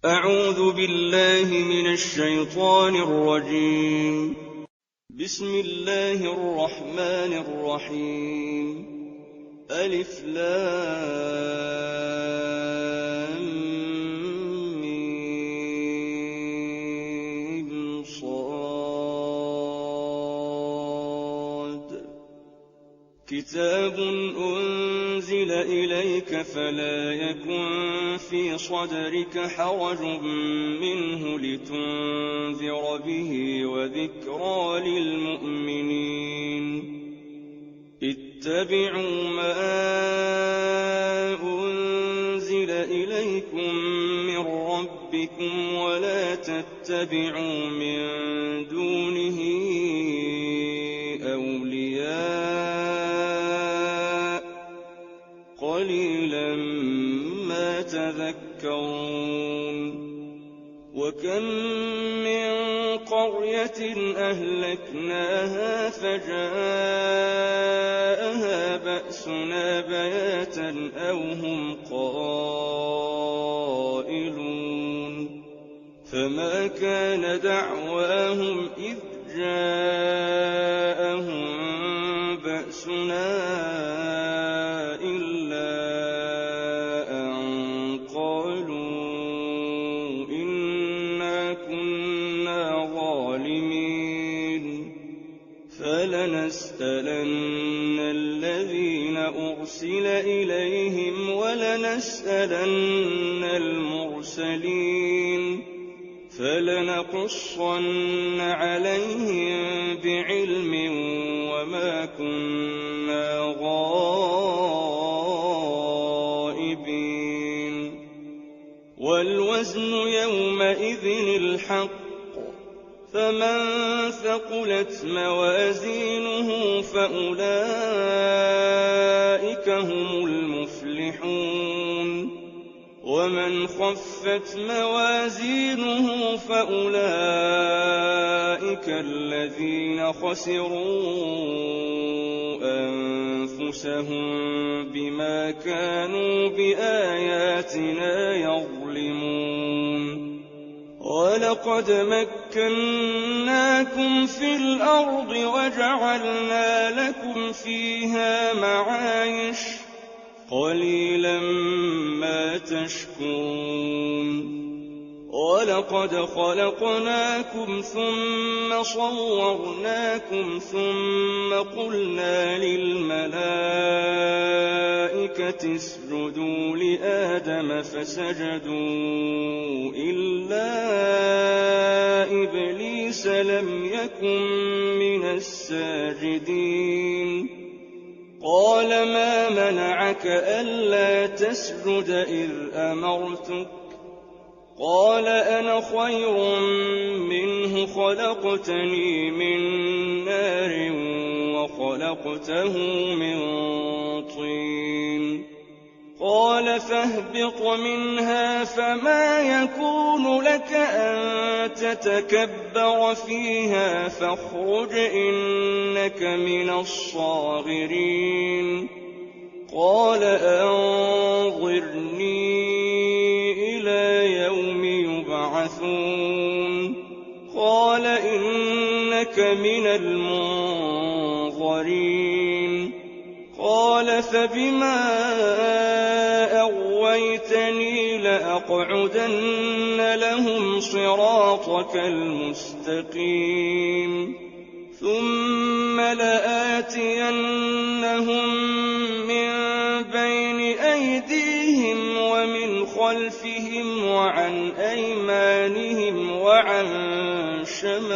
أعوذ بالله من الشيطان الرجيم. بسم الله الرحمن الرحيم. ألف لام ميم صاد. كتاب أنزل إليك فلا يكن في صدرك حرج منه لتنذر به وذكرى للمؤمنين. اتبعوا ما أنزل إليكم من ربكم ولا تتبعوا من دونه أولياء قليلا ما تذكرون. وكم من قرية أهلكناها فجاءها بأسنا بياتا أو هم قائلون. فما كان دعواهم إذ جاءهم بأسنا إلا أن قالوا إنا كنا ظالمين. فلنسألن الذين أرسل إليهم ولنسألن المرسلين. فلنقصن عليهم بعلم وما كنا غائبين. والوزن يومئذ الحق. فمن ثقلت موازينه فأولئك هم المفلحون. ومن خفت موازينه فأولئك الذين خسروا أنفسهم بما كانوا بآياتنا يظلمون. ولقد مكناكم في الأرض وجعلنا لكم فيها معايش قليلا ما تشكرون. ولقد خلقناكم ثم صورناكم ثم قلنا للملائكة اسجدوا لآدم فسجدوا إلا إبليس لم يكن من الساجدين. قال ما منعك ألا تسجد إذ أمرتك؟ قال أنا خير منه خلقتني من نار وخلقته من طين. قال فاهبط منها فما يكون لك أن تتكبر فيها فاخرج إنك من الصاغرين. قال أنظرني إلى يوم يبعثون. قال إنك من المنظرين. قال فبما أغويتني لأقعدن لهم صراطك المستقيم ثم لآتينهم من بين أيديهم ومن خلفهم وعن أيمانهم وعن شمائلهم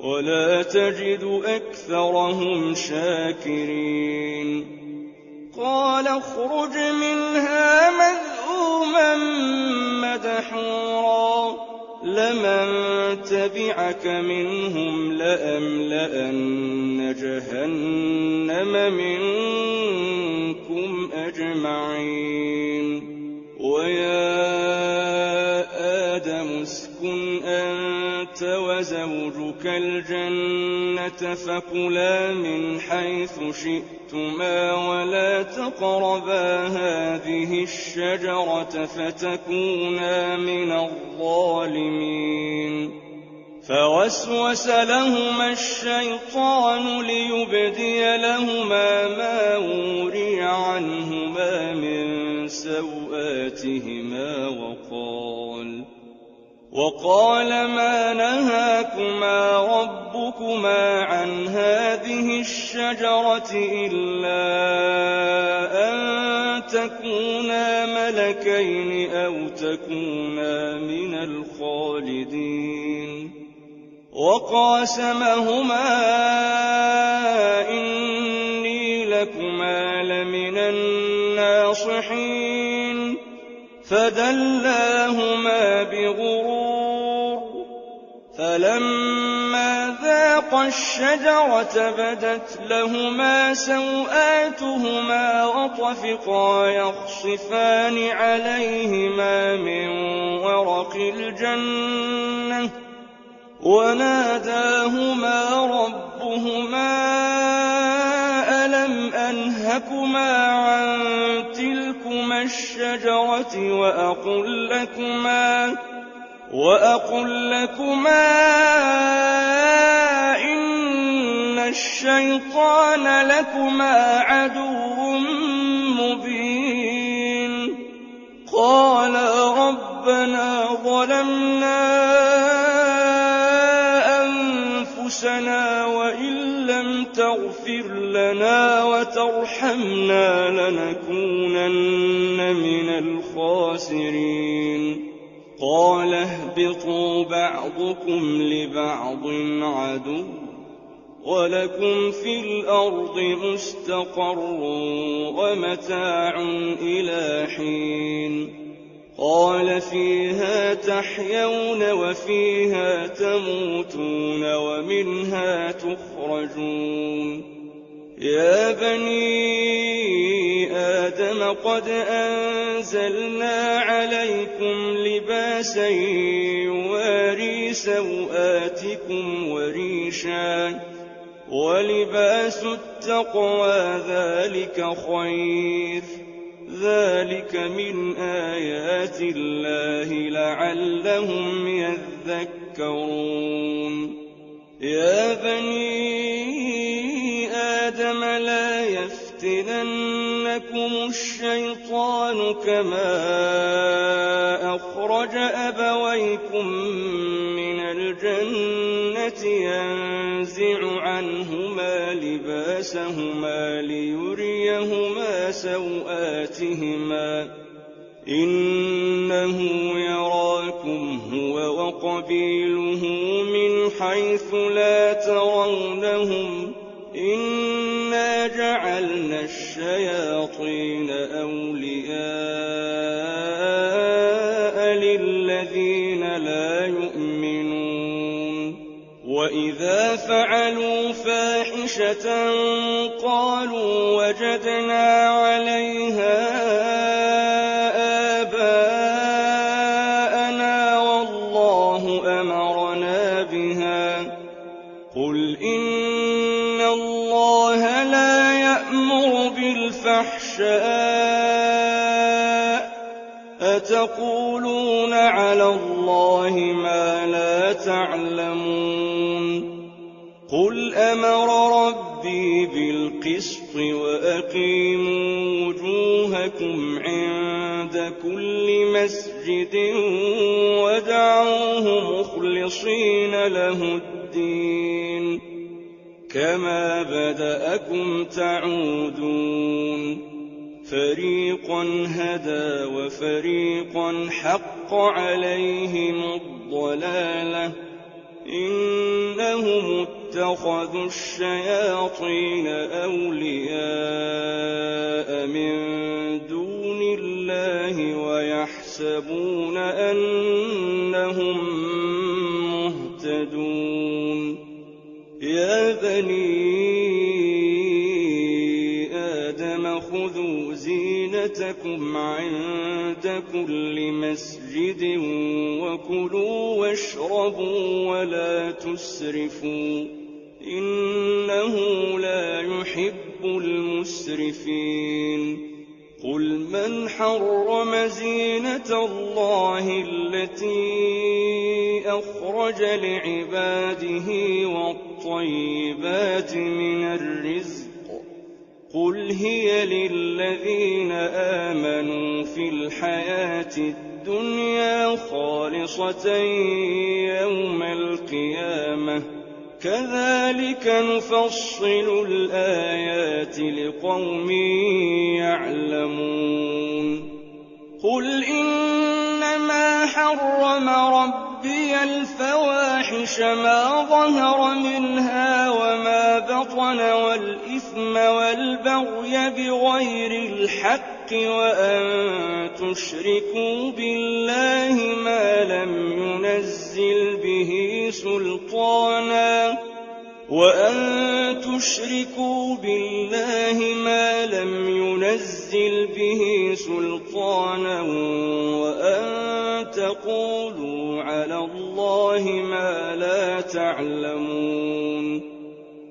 ولا تجد أكثرهم شاكرين. قال اخرج منها مذءوما مدحورا لمن تبعك منهم لأملأن جهنم منكم أجمعين. ويا آدم اسكن أنت وزوجك الجنة فكلا من حيث شئتما خفتما ولا تقربا هذه الشجرة فتكونا من الظالمين فوسوس لهما الشيطان ليبدي لهما ما وري عنهما من سوآتهما وقال ما نهاكما ربكما عن هذه الشجرة إلا أن تكونا ملكين أو تكونا من الخالدين وقاسمهما إني لكما لمن الناصحين فدلاهما بغرور فلما ذاقا الشجرة بدت لهما سوآتهما وطفقا يخصفان عليهما من ورق الجنة وناداهما ربهما ألم أنهكما عن تلكما الشجرة وأقل لكما إن الشيطان لكما عدو مبين قالا ربنا ظلمنا أنفسنا وإن لم تغفر لنا وترحمنا لنكونن من الخاسرين قال اهبطوا بعضكم لبعض عدو ولكم في الأرض مستقر ومتاع إلى حين قال فيها تحيون وفيها تموتون ومنها تخرجون يا بني آدم قد أنزلنا عليكم لباسا يواري سوآتكم وريشا ولباس التقوى ذلك خير ذلك من آيات الله لعلهم يذكرون يا بني آدم لا يفتننكم الشيطان كما أخرج أبويكم من الجنة ينزع عنهما لباسهما ليريهما سوآتهما إنه يراكم هو وقبيله من حيث لا ترونهم إنا جعلنا الشياطين أولياء للذين لا يؤمنون وإذا فعلوا فاحشة قالوا وجدنا عليها آباءنا والله أمرنا بها قل إن الله لا يأمر بالفحشاء أتقولون على الله ما لا تعلمون قل أمر ربي بالقسط وأقيموا وجوهكم عند كل مسجد ودعوه مخلصين له الدين كما بدأكم تعودون فريقا هدى وفريقا حق عليهم الضلالة إنهم اتخذوا الشياطين أولياء من دون الله ويحسبون أنهم مهتدون يا بني آدم خذوا زينتكم عند كل مسجد وكلوا واشربوا ولا تسرفوا إنه لا يحب المسرفين قل من حرم زينة الله التي أخرج لعباده والطيبات من الرزق قل هي للذين آمنوا في الحياة الدنيا خالصة يوم القيامة كذلك نفصل الآيات لقوم يعلمون قل إنما حرم ربي الفواحش ما ظهر منها وما بطن والإثم والبغي بغير الحق وأن تشركوا بالله ما لم ينزل به سلطانا وأن تقولوا على الله ما لا تعلمون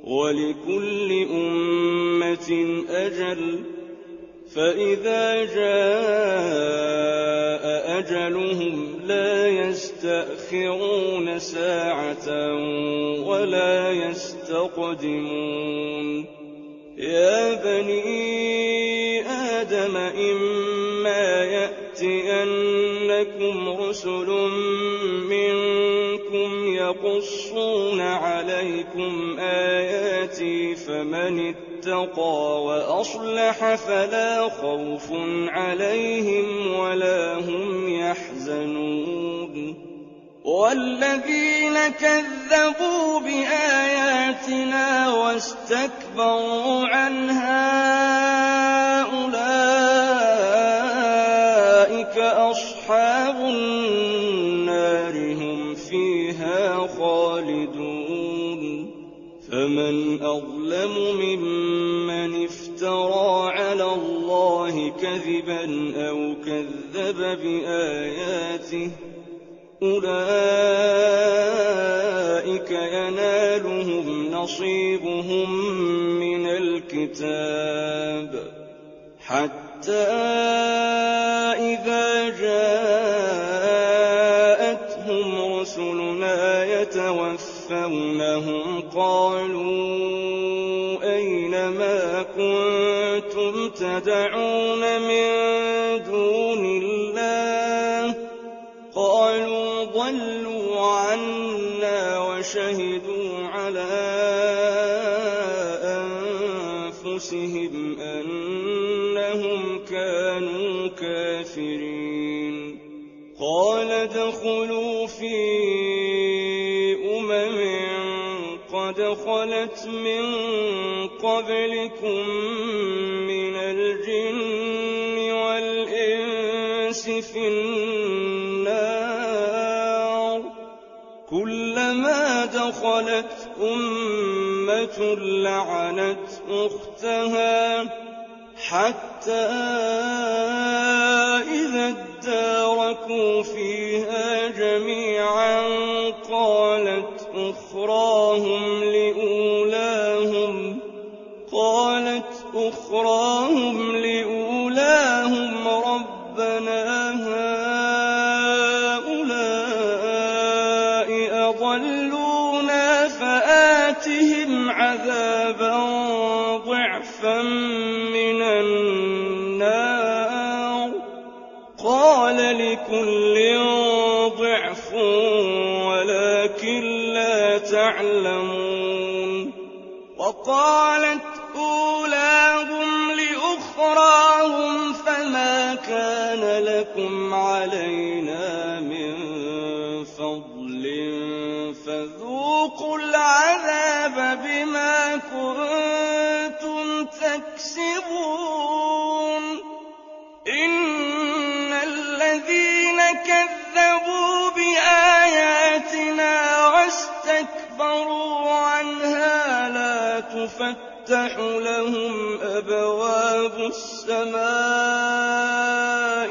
ولكل أمة أجل فإذا جاء أجلهم لا يستأخرون ساعة ولا يستقدمون يا بني آدم إما يأتينكم رسل منكم يقصون عليكم آياتي فمن اتقى وأصلح فلا خوف عليهم ولا هم يحزنون والذين كذبوا بآياتنا واستكبروا عنها أولئك أصحاب النار هم فيها خالدون فمن أظلم ممن افترى على الله كذبا أو كذب بآياته أولئك ينالهم نصيبهم من الكتاب حتى إذا جاءتهم رسلنا يتوفونهم قالوا أين ما كنتم تدعون من دون الله قالوا ضلوا عنا وشهدوا على أنفسهم أنهم كانوا كافرين قال ادخلوا في قد خلت من قبلكم من الجن والإنس في النار كلما دخلت أمة لعنت أختها حتى إذا اداركوا فيها جميعا قالت أخراهم لأولاهم ربنا هؤلاء أضلونا فآتهم عذابا ضعفا من النار قال لكل ضعف ولكن لا تعلمون وقالت أولاهم لأخراهم فما كان لكم علينا من فضل فذوقوا العذاب بما كنتم تكسبون إن الذين كذبوا بآياتنا واستكبروا عنها لا تفتح لهم أبواب السماء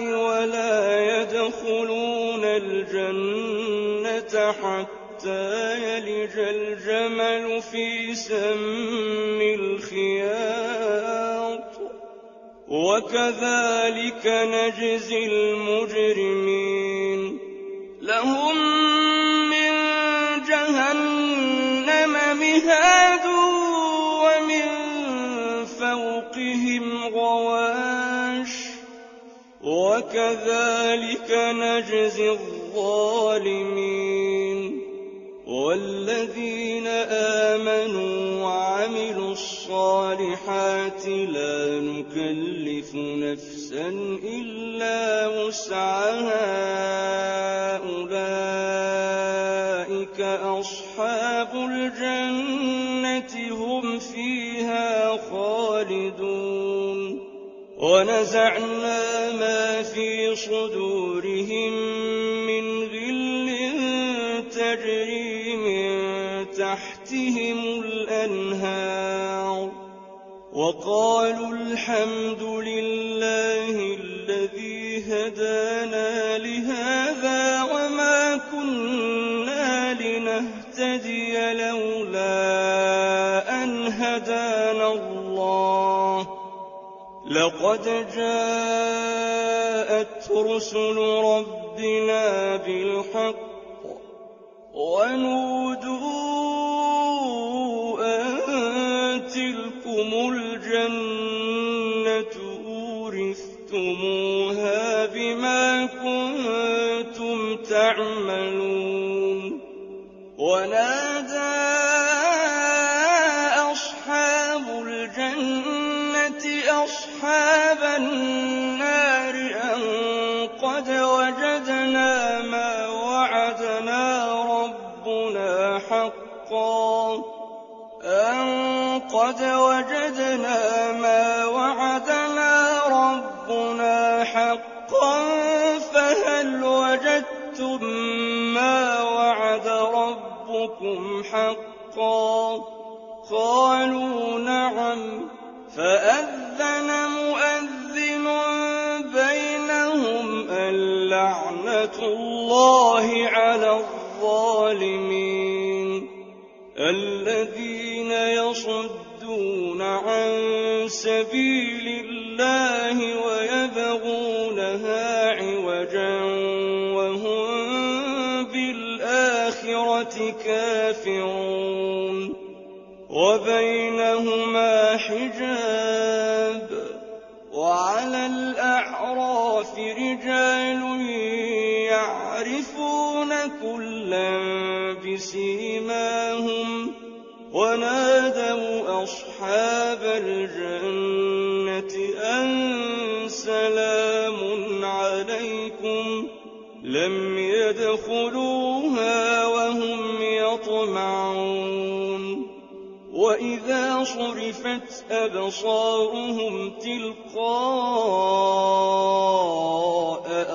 ولا يدخلون الجنة حتى يلج الجمل في سم الخياط وكذلك نجزي المجرمين لهم من جهنم مهاد ومن فوقهم غواش وكذلك نجزي الظالمين والذين آمنوا وعملوا الصالحات لا نكلف نفسا إلا وسعها أولئك أصحاب الجنة هم فيها خالدون ونزعنا ما في صدورهم من غل تجري من تحتهم الأنهار وقالوا الحمد لله الذي هدانا لهذا وما كنا لنهتدي لولا أن هدانا الله لقد جاءت رسل ربنا بالحق ونودوا أن تلكم الجنة أورثتموها بما كنتم تعملون ونادى أصحاب الجنة أصحاب النار أن قد وجدنا ما وعدنا ربنا حقا فهل وجدتم ما وعد ربكم حقا قالوا نعم فأذن مؤذن بينهم اللعنة الله على الظالمين الذين يصدون عن سبيل الله ويبغونها عوجا وهم بالآخرة كافرون وبينهما حجاب وعلى الأعراف رجال يعرفون كلا بسيماهم ونادوا أصحاب الجنة أن سلام عليكم لم يدخلوها وهم يطمعون وإذا صرفت أبصارهم تلقاء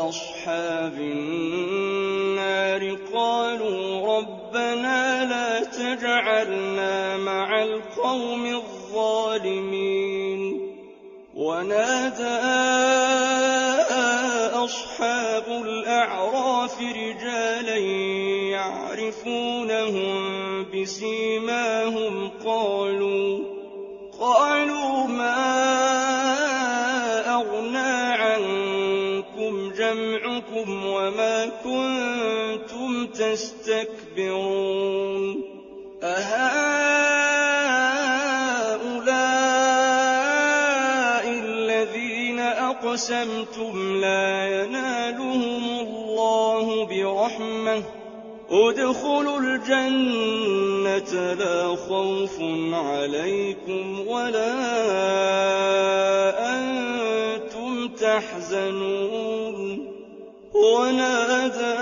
أصحاب النار قالوا ربنا لا تجعلنا مع القوم الظالمين ونادى أصحاب الأعراف رجالا يعرفونهم بسيماهم قالوا ما أغنى عنكم جمعكم وما كنتم تستكبرون أهؤلاء الذين أقسمتم لا ينالهم الله برحمة ادخلوا الجنة لا خوف عليكم ولا أنتم تحزنون ونادى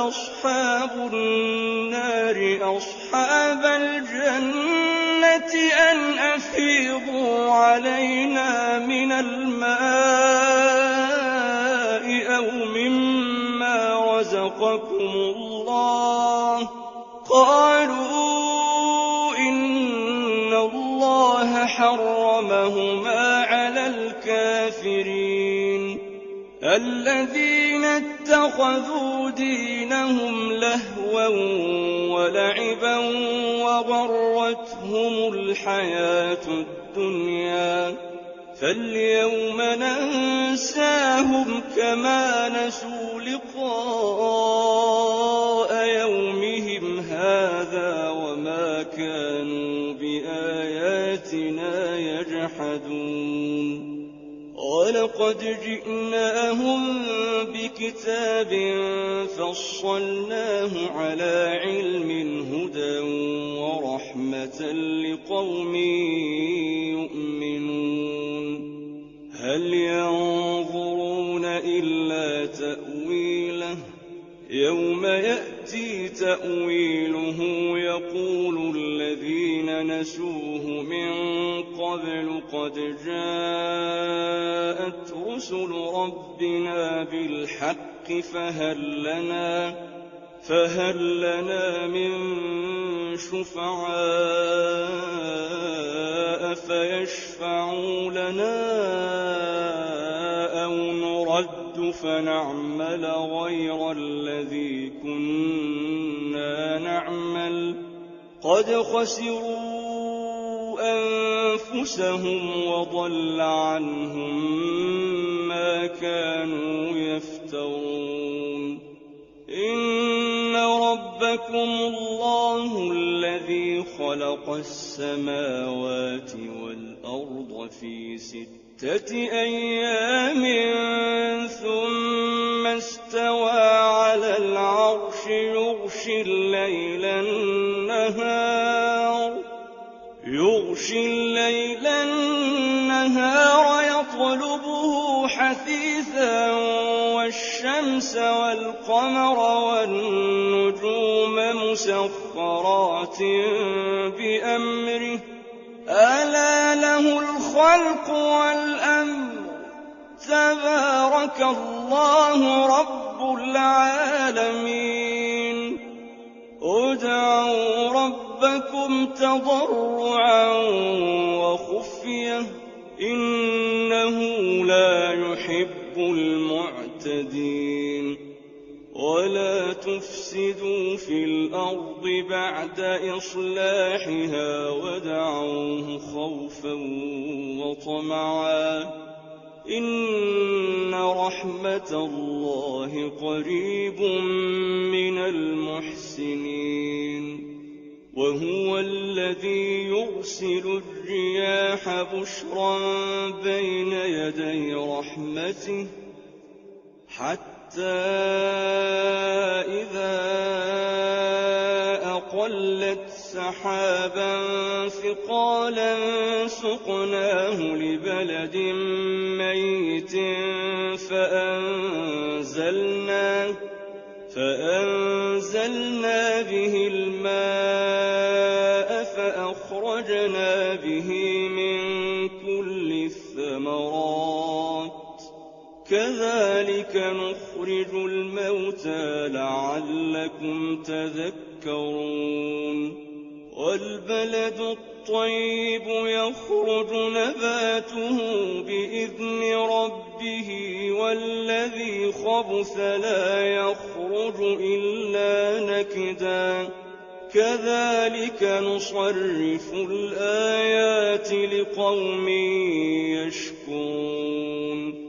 أصحاب النار أصحاب الجنة أن أفيضوا علينا من الماء أو مما رزقكم الله قالوا إن الله حرمهما على الكافرين الذين اتخذوا دينهم لهوا ولعبا وغرتهم الحياة الدنيا فاليوم ننساهم كما نسوا لقاء يومهم هذا وما كانوا بآياتنا يجحدون ولقد جئناهم بكتاب فصلناه على علم هدى ورحمة لقوم يؤمنون هل ينظرون إلا تأويله يوم يأتي تأويله يقول الذين نسوه من قبل قد جاءت رسل ربنا بالحق فهل لنا من شفعاء فيشفعوا لنا أو نرد فنعمل غير الذي كنا نعمل قد خسروا أنفسهم وضل عنهم ما كانوا يفترون إن ربكم الله الذي خلق السماوات والأرض في 6 أيام ثم استوى على العرش يغشي الليل النهار يطلبه حثيثا والشمس والقمر والنجوم مسخرات بأمره ألا له الخلق والأمر تبارك الله رب العالمين ادعوا ربكم تضرعا وخفية إنه لا يحب المعتدين ولا تفسدوا في الأرض بعد إصلاحها ودعوه خوفا وطمعا إن رحمة الله قريب من المحسنين وهو الذي يرسل الرياح بشرا بين يدي رحمته حتى إذا أقلت سحابا ثقالا سقناه لبلد ميت فأنزلنا به الماء فأخرجنا به من كل الثمرات كذلك نخرج الموتى لعلكم تذكرون والبلد الطيب يخرج نباته بإذن ربه والذي خبث لا يخرج إلا نكدا كذلك نصرف الآيات لقوم يشكرون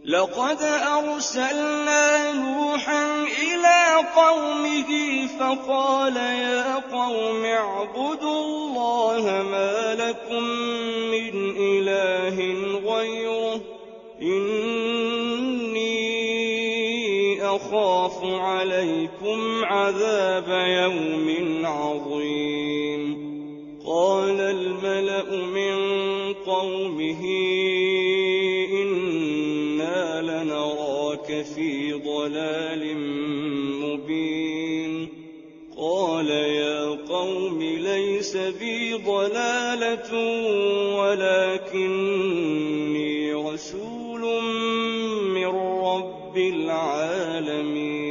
لقد أرسلنا نوحا إلى قومه فقال يا قوم اعبدوا الله ما لكم من إله غيره إني أخاف عليكم عذاب يوم عظيم قال الملأ من قومه إنا لنراك في ضلال مبين قال يا قوم ليس بي ضلالة ولكني رسول من رب العالمين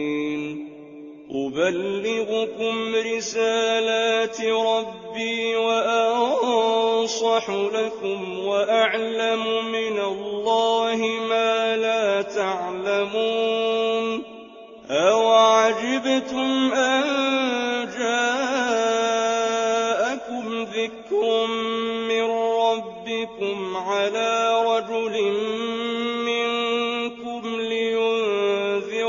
أبلغكم رسالات ربي وأنصح لكم وأعلم من الله ما لا لَا تَعْلَمُونَ أَوَعَجِبْتُمْ أَن جَاءَكُمْ ذِكْرٌ مِّن رَّبِّكُمْ عَلَىٰ رَجُلٍ مِّنكُمْ لِيُنذِرَكُمْ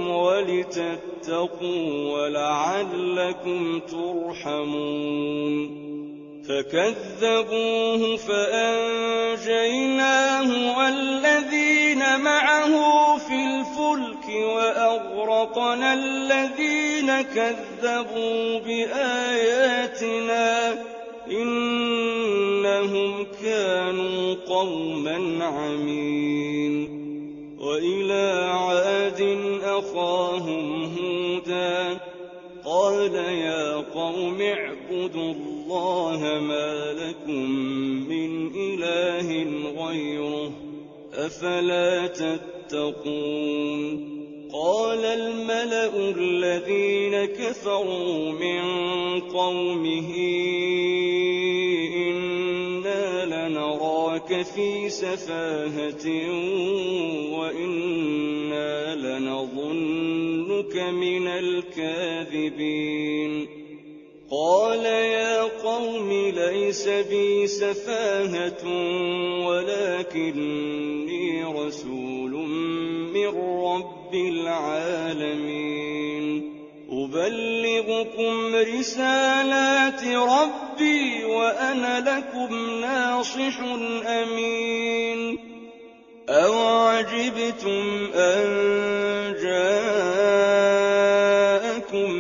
وَلِتَتَّقُوا وَلَعَلَّكُمْ تُرْحَمُونَ فَكَذَّبُوهُ فَأَنجَيْنَاهُ وَالَّذِينَ مَعَهُ فِي الْفُلْكِ وَأَغْرَقْنَا الَّذِينَ كَذَّبُوا بِآيَاتِنَا ۚ إِنَّهُمْ كَانُوا قَوْمًا عَمِينَ وَإِلَىٰ عَادٍ أَخَاهُمْ هُودًا قَالَ يَا قَوْمِ اعْبُدُوا اللَّهَ مَا لَكُم مِّنْ إِلَٰهٍ غَيْرُهُ أَفَلَا تَتَّقُونَ قَالَ الْمَلَأُ الَّذِينَ كَفَرُوا مِن قَوْمِهِ إِنَّا لَنَرَاكَ فِي سَفَاهَةٍ وَإِنَّا لَنَظُنُّكَ مِنَ الْكَاذِبِينَ قَالَ يَا قَوْمِ لَيْسَ بِي سَفَاهَةٌ وَلَٰكِنِّي رَسُولٌ مِّن رَّبِّ الْعَالَمِينَ أُبَلِّغُكُمْ رِسَالَاتِ رَبِّي وَأَنَا لَكُمْ نَاصِحٌ أَمِينٌ أَوَعَجِبْتُمْ أَن جَاءَكُمْ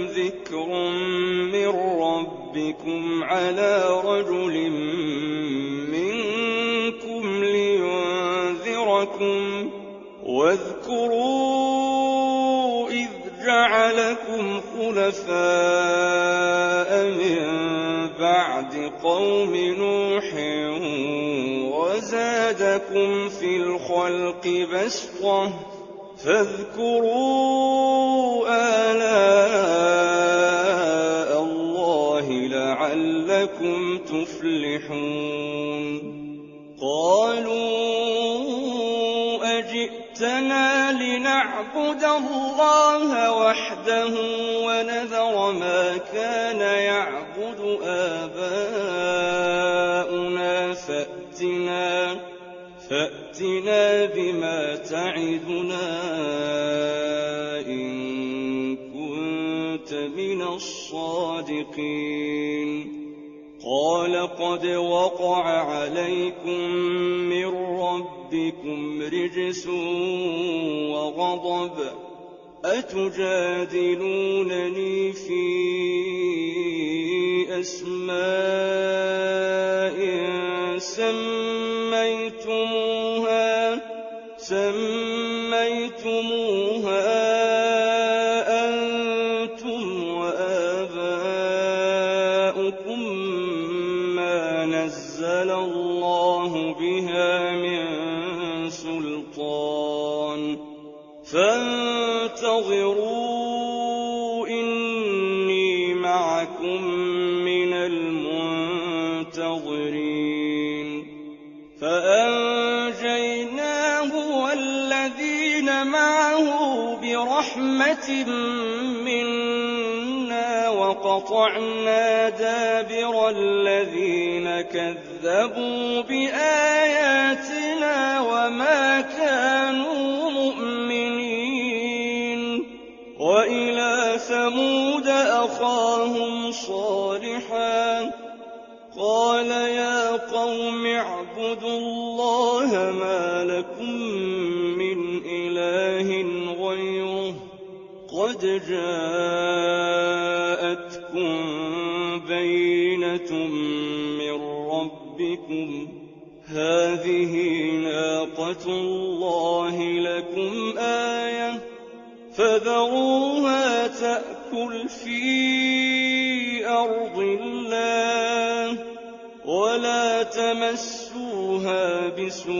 ذِكْرٌ مِّن رَّبِّكُمْ عَلَىٰ رَجُلٍ مِّنكُمْ لِيُنذِرَكُمْ ۚ وَاذْكُرُوا إِذْ جَعَلَكُمْ خُلَفَاءَ مِن بَعْدِ قَوْمِ نُوحٍ وَزَادَكُمْ فِي الْخَلْقِ بَسْطَةً ۖ فاذكروا آلاء اللَّهِ لَعَلَّكُمْ تُفْلِحُونَ قَالُوا أَجِئْتَنَا لِنَعْبُدَ اللَّهَ وَحْدَهُ وَنَذَرَ مَا كَانَ يَعْبُدُ آبَاؤُنَا فَأْتِنَا بِمَا تَعِدُنَا إِن كُنتَ مِنَ الصَّادِقِينَ قَالَ قَدْ وَقَعَ عَلَيْكُم مِّن رَّبِّكُمْ رِجْسٌ وَغَضَبٌ أَتُجَادِلُونَنِي فِي أَسْمَاءٍ سَمَّيْتُمُوهَا أَنتُمْ وَآبَاؤُكُم مَّا نَزَّلَ اللَّهُ بِهَا مِن سُلْطَانٍ فَانتَظِرُوا إِنِّي مَعَكُم مِّنَ الْمُنتَظِرِينَ فَأَنجَيْنَاهُ وَالَّذِينَ مَعَهُ بِرَحْمَةٍ مِّنَّا وَقَطَعْنَا دَابِرَ الَّذِينَ كَذَّبُوا بِآيَاتِنَا وَمَا كَانُوا مُؤْمِنِينَ وَإِلَىٰ ثَمُودَ أَخَاهُمْ صَالِحًا قَالَ يَا قَوْمِ اعْبُدُوا اللَّهَ مَا لَكُم مِّنْ إِلَٰهٍ غَيْرُهُ قَدْ جَاءَتْكُم بَيِّنَةٌ مِّن رَّبِّكُمْ ۖ هَٰذِهِ نَاقَةُ اللَّهِ لَكُمْ آيَةً فَذَرُوهَا تَأْكُلْ فِي أَرْضِ اللَّهِ وَلَا تَمَسُّوهَا بِسُوءٍ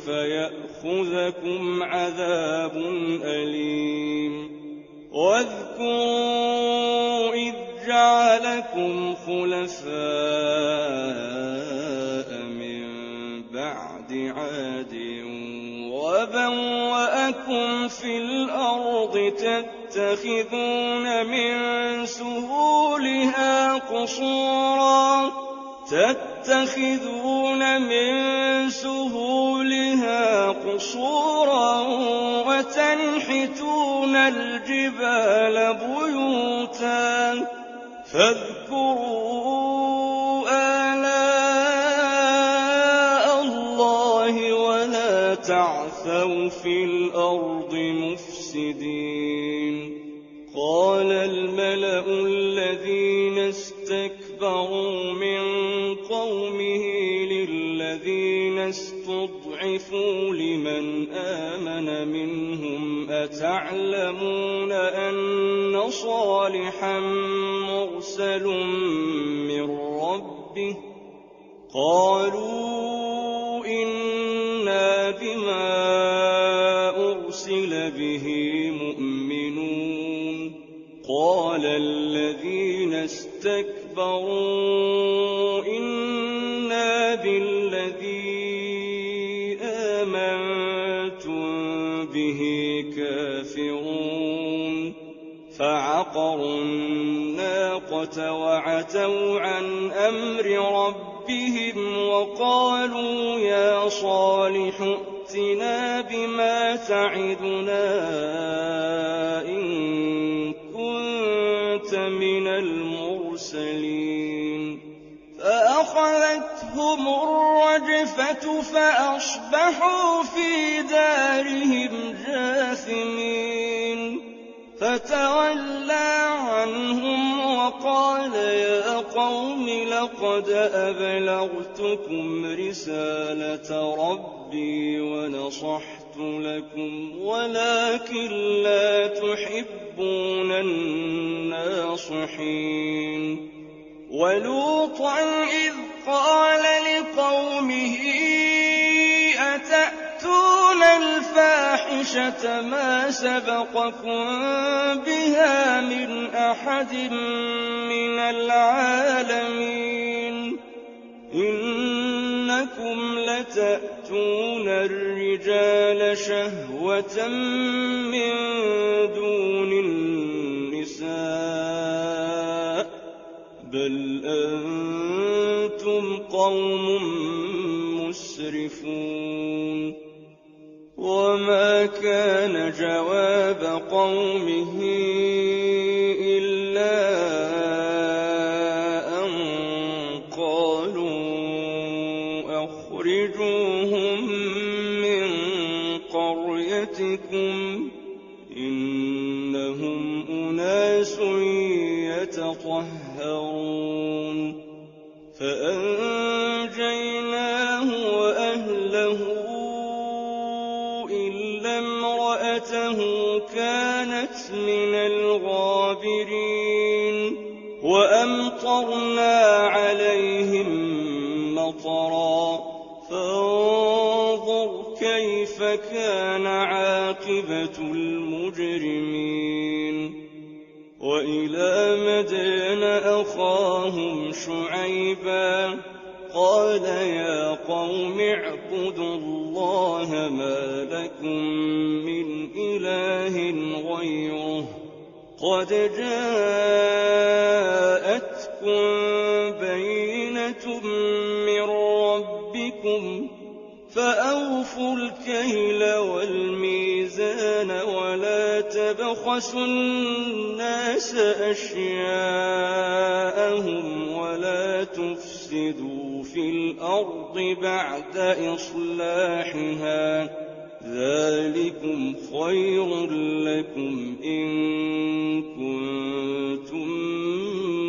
فَيَأْخُذَكُمْ عَذَابٌ أَلِيمٌ وَاذْكُرُوا إِذْ جَعَلَكُمْ خُلَفَاءَ مِن بَعْدِ وعاد وبوأكم في الأرض تتخذون من سهولها قصورا وتنحتون الجبال بيوتا فاذكروا آلاء الله ولا تعثوا في الأرض مفسدين. قال الملأ الذين استكبروا من قومه للذين استضعفوا لمن آمن منهم أتعلمون أن صالحا مرسل من ربه؟ قالوا إنا بما أرسل به مؤمنون. قال الذين استكبروا إنا بالذي آمنتم به كافرون. فعقروا الناقة وعتوا عن أمر ربهم وقالوا يا صالح ائتنا بما تعدنا إن كنت من المرسلين. فأخذتهم الرجفة فأصبحوا في دارهم جاثمين. فتولى عنهم وقال يا قوم لقد أبلغتكم رسالة ربي ونصحت لكم ولكن لا تحبون الناصحين. ولوطا إذ قال لقومه أتأتون الفاحشة ما سبقكم بها من أحد من العالمين إنكم لتأتون الرجال شهوة من دون النساء بل أنتم قوم مسرفون. وما كان جواب قومه إلا أن قالوا أخرجوهم من قريتكم إنهم أناس يتطهرون. فأنجيناه وأهله إلا امرأته كانت من الغابرين. وأمطرنا عليهم مطرا فانظر كيف كان عاقبة المجرمين. وإلى مدين أخاهم شعيبا قال يا قوم اعبدوا الله ما لكم من إله غيره قد جاءتكم بينة من ربكم فأوفوا الكيل والميزان ولا تبخسوا الناس أشياءهم ولا تفسدوا في الأرض بعد إصلاحها ذلكم خير لكم إن كنتم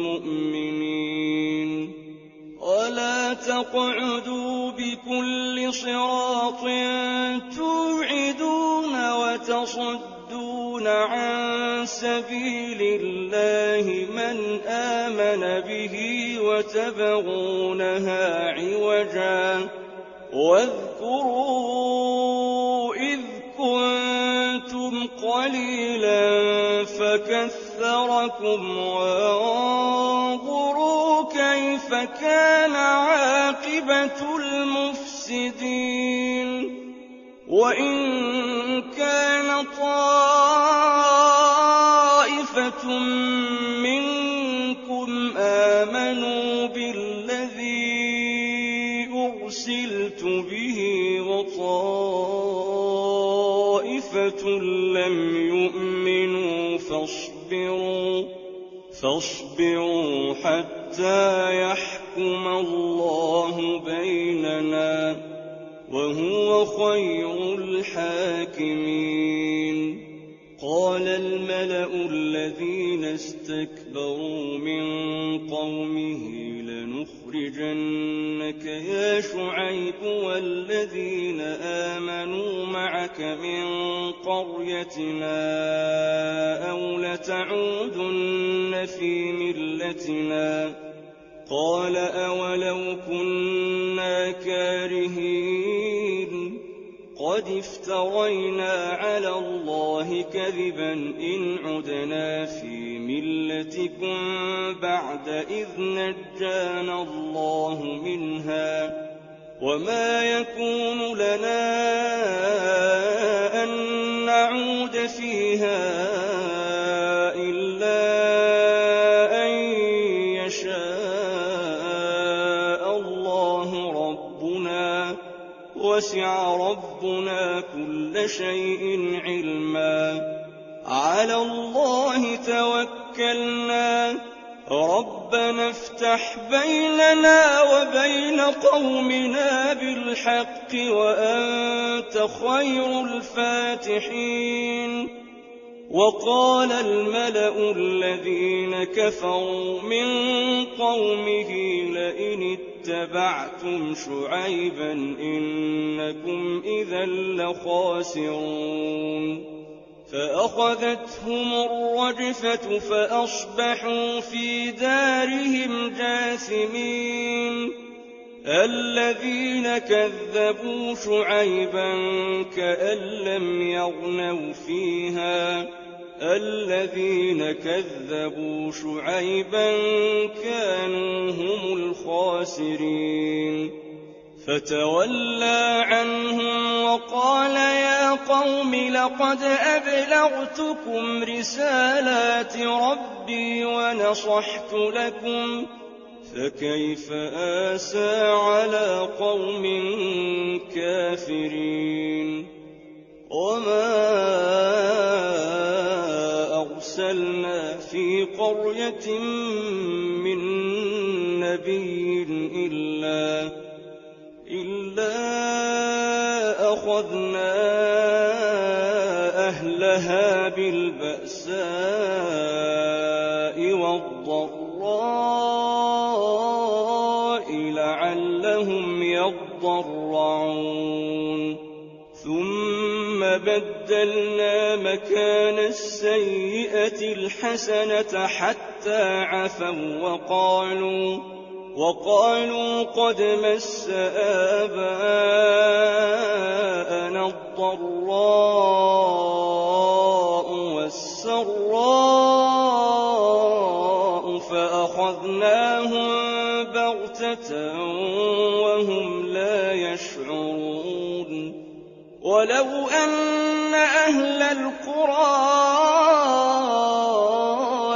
مؤمنين. ولا تقعدوا بكل صراط توعدون وتصدون عن سبيل الله من آمن به وتبغونها عوجا واذكروا إذ كنتم قليلا فكثركم وانظروا كيف كان عاقبة المفسدين. وإن كان طائفة منكم آمنوا بالذي أرسلت به وطائفة لم يؤمنوا فاصبروا حتى يحكم الله بيننا وهو خير الحاكمين. قال الملأ الذين استكبروا من قومه لنخرجنك يا شعيب والذين آمنوا معك من قريتنا أو لتعودن في ملتنا. قال أولو كنا كارهين قد افترينا على الله كذبا إن عدنا في ملتكم بعد إذ نجانا الله منها وما يكون لنا أن نعود فيها إلا أن يشاء الله ربنا وسع ربنا كل شيء علما. على الله توكلنا ربنا افتح بيننا وبين قومنا بالحق وأنت خير الفاتحين. وقال الملأ الذين كفروا من قومه لئن اتبعتم شعيبا إنكم إذا لخاسرون. فأخذتهم الرجفة فأصبحوا في دارهم جاثمين. الذين كذبوا شعيبا كأن لم يغنوا فيها الذين كذبوا شعيبا كانوا هم الخاسرين. فتولى عنهم وقال يا قوم لقد أبلغتكم رسالات ربي ونصحت لكم فكيف آسى على قوم كافرين. وما أرسلنا في قرية من نبي إلا أخذنا أهلها بالبأساء والضراء لعلهم يضرعون. ثم بدلنا مكان السيئة الحسنة حتى عفوا وقالوا قد مس آباءنا الضراء والسراء فأخذناهم بغتة وهم لا يشعرون. ولو أن أهل القرى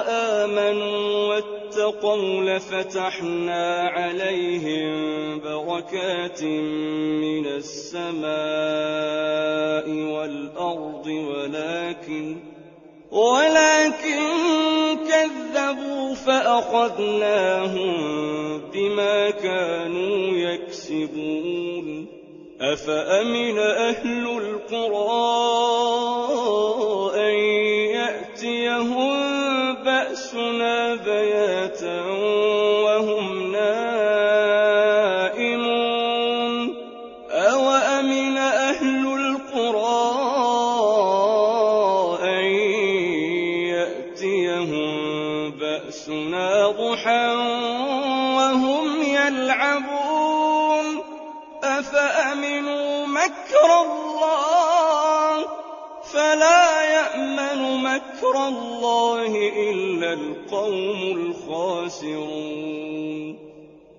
آمنوا واتقوا لفتحنا عليهم بركات من السماء والأرض ولكن كذبوا فأخذناهم بما كانوا يكسبون. أفأمن أهل القرى أن يأتيهم بأسنا بياتا وهم نائمون. أوأمن أهل القرى أن يأتيهم بأسنا ضحى وهم يلعبون. أفأمنوا مكر الله فلا يأمن مكر الله إلا القوم الخاسرون.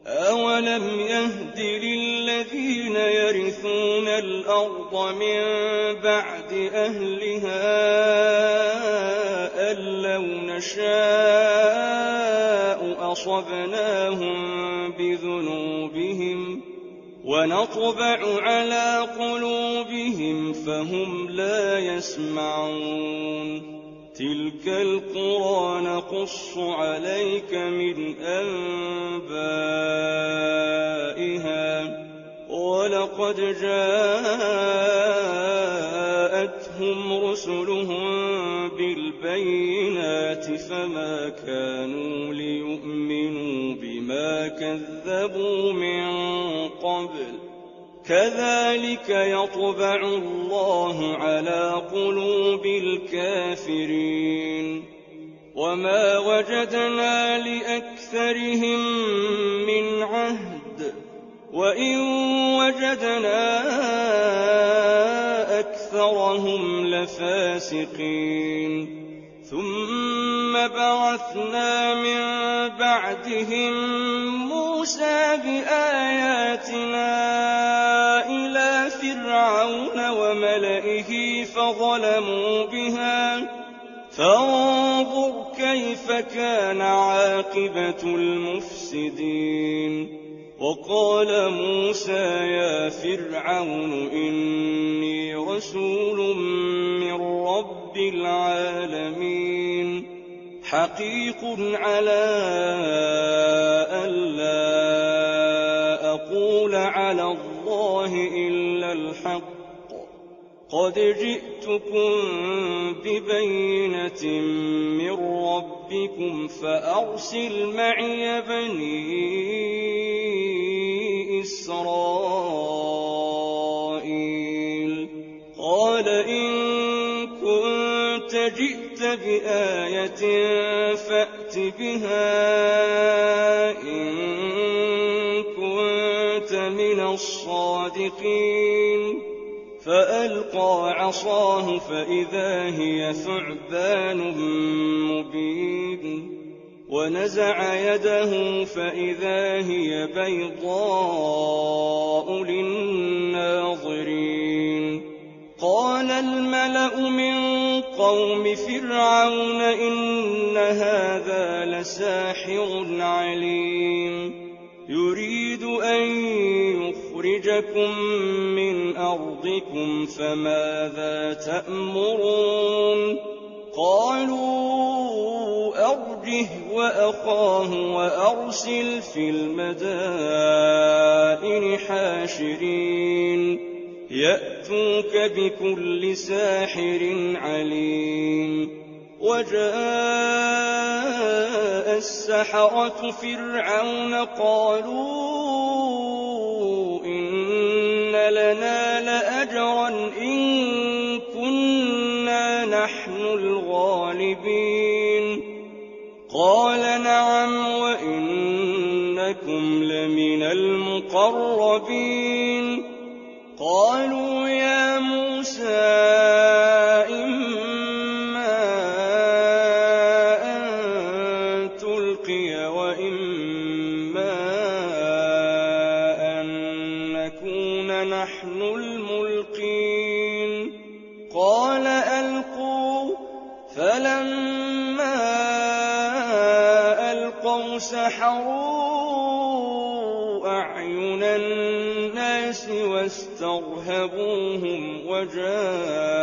أولم يهد للذين يرثون الأرض من بعد أهلها أن لو نشاء أصبناهم بذنوبهم ونطبع على قلوبهم فهم لا يسمعون تلك القرى نقص عليك من أنبائها ولقد جاءتهم رسلهم بالبينات فما كانوا ليؤمنوا بما كذبوا من قبل كذلك يطبع الله على قلوب الكافرين وما وجدنا لأكثرهم من عهد وإن وجدنا أكثرهم لفاسقين ثم بعثنا من بعدهم موسى بآياتنا إلى فرعون وملئه فظلموا بها فانظر كيف كان عاقبة المفسدين وقال موسى يا فرعون إني رسول من رب العالمين حقيق على ألا أقول على الله إلا الحق قد جئتكم ببينة من ربكم فأرسل معي بني إسرائيل قال إن كنت جئت بآية فأت بها إن كنت من الصادقين فألقى عصاه فإذا هي ثعبان مبين ونزع يده فإذا هي بيضاء للناظرين قال الملأ من قوم فرعون إن هذا لساحر عليم يريد أن يخرجكم من أرضكم فماذا تأمرون قالوا أرجه وأخاه وأرسل في المدائن حاشرين يأتوك بكل ساحر عليم وجاء السحرة فرعون قالوا إن لنا لأجرا إن كنا نحن الغالبين قال نعم وإنكم لمن المقربين قالوا يا موسى إما أن تلقي وإما أن نكون نحن الملقين قال ألقوا فلما ألقوا سحروا أعين الناس واسترهبوهم وجاءوا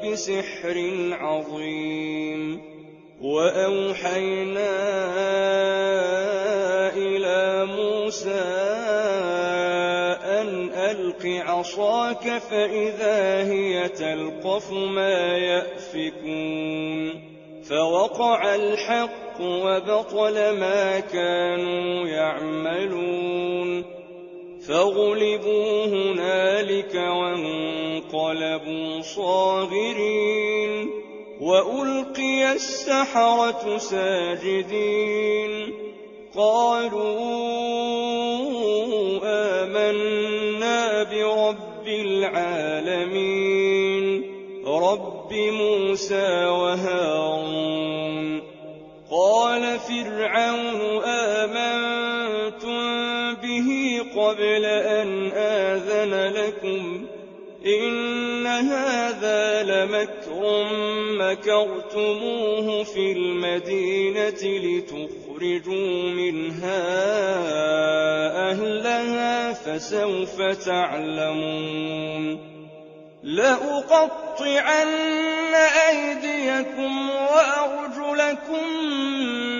بسحر عظيم وأوحينا إلى موسى أن ألق عصاك فإذا هي تلقف ما يأفكون فوقع الحق وبطل ما كانوا يعملون فغلبوا هنالك وانقلبوا صاغرين وألقي السحرة ساجدين قالوا آمنا برب العالمين رب موسى وهارون قال فرعون آمنت قبل أن آذن لكم إن هذا لمكر مكرتموه في المدينة لتخرجوا منها أهلها فسوف تعلمون لأقطعن أيديكم وأرجلكم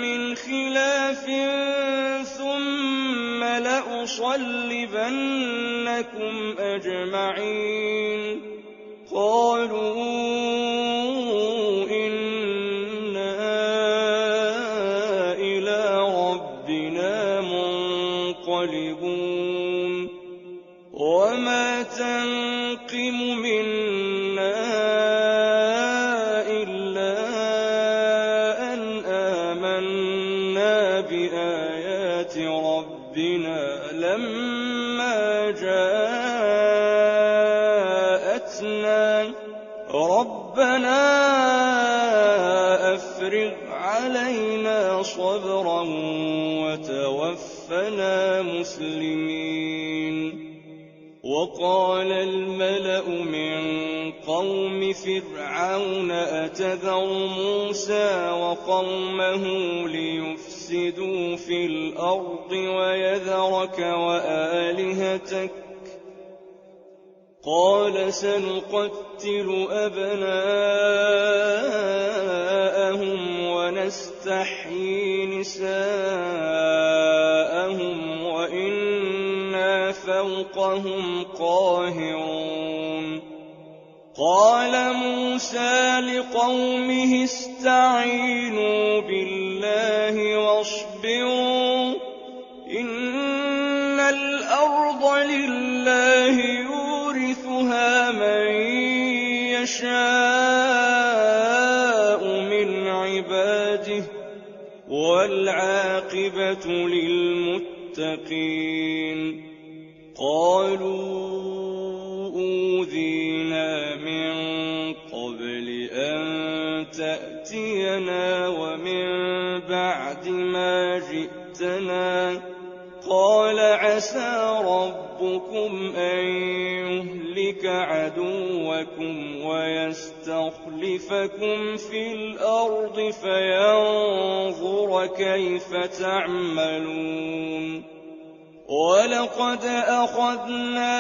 من خلاف ثم لأصلبنكم أجمعين قالوا إنا إلى ربنا منقلبون وما تنقم منا إلا أن آمنا بآيات ربنا لما جاءتنا ربنا أفرغ علينا صبرا وتوفنا مسلمين وقال الملأ من قوم فرعون أتذر موسى وقومه ليفسدوا في الأرض ويذرك وآلهتك قال سنقتل أبناءهم ونستحيي نساءهم وإنا فوقهم قاهرون قال موسى لقومه استعينوا بالله واصبروا إن الأرض لله يورثها من يشاء من عباده والعاقبة للمتقين قالوا أوذينا من قبل أن تأتينا ومن بعد ما جئتنا قال عسى ربكم أن يهلك عدوكم ويستخلفكم في الأرض فينظر كيف تعملون ولقد أخذنا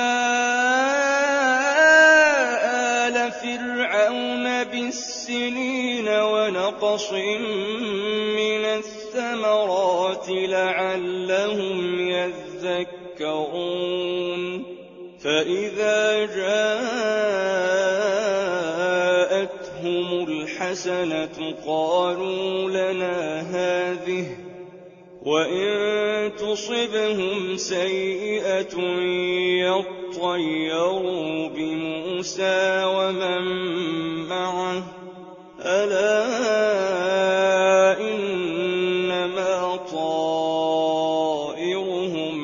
آل فرعون بالسنين ونقص من الثمرات لعلهم يذكرون فإذا جاءتهم الحسنة قالوا لنا هذه وإن تصبهم سيئة يطيروا بموسى ومن معه ألا إنما طائرهم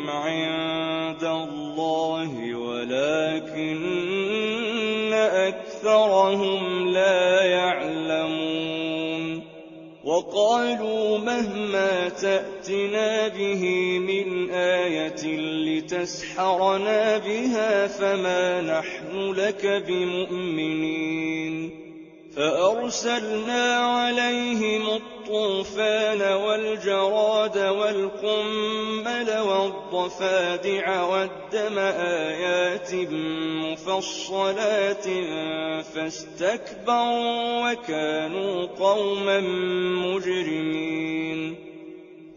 عند الله ولكن أكثرهم لا يعلمون وقالوا مهما تأتنا به من آية لتسحرنا بها فما نحن لك بمؤمنين فأرسلنا عليهم الطوفان والجراد والقمل والضفادع والدم آيات مفصلات فاستكبروا وكانوا قوما مجرمين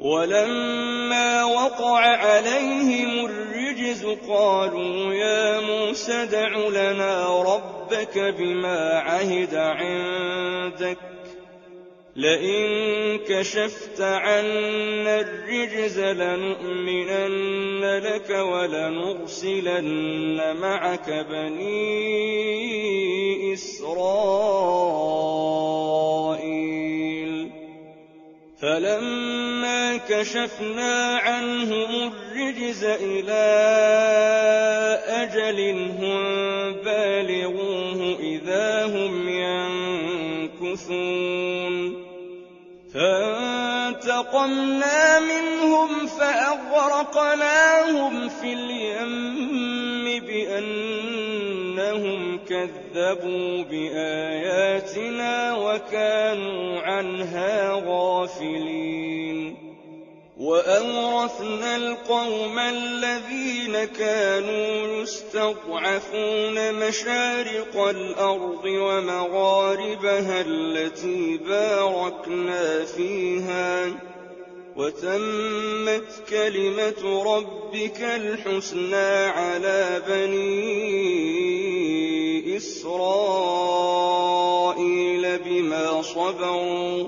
ولما وقع عليهم الرجز قالوا يا موسى ادع لنا ربك بما عهد عندك لئن كشفت عنا الرجز لنؤمنن لك ولنرسلن معك بني إسرائيل فلما كشفنا عنهم الرجز إلى أجل هم بالغوه إذا هم ينكثون فانتقمنا فانتقمنا منهم فأغرقناهم في اليم بأنهم كذبوا بآياتنا وكانوا عنها غافلين وأورثنا القوم الذين كانوا يستضعفون مشارق الأرض ومغاربها التي باركنا فيها وتمت كلمة ربك الحسنى على بني إسرائيل بما صبروا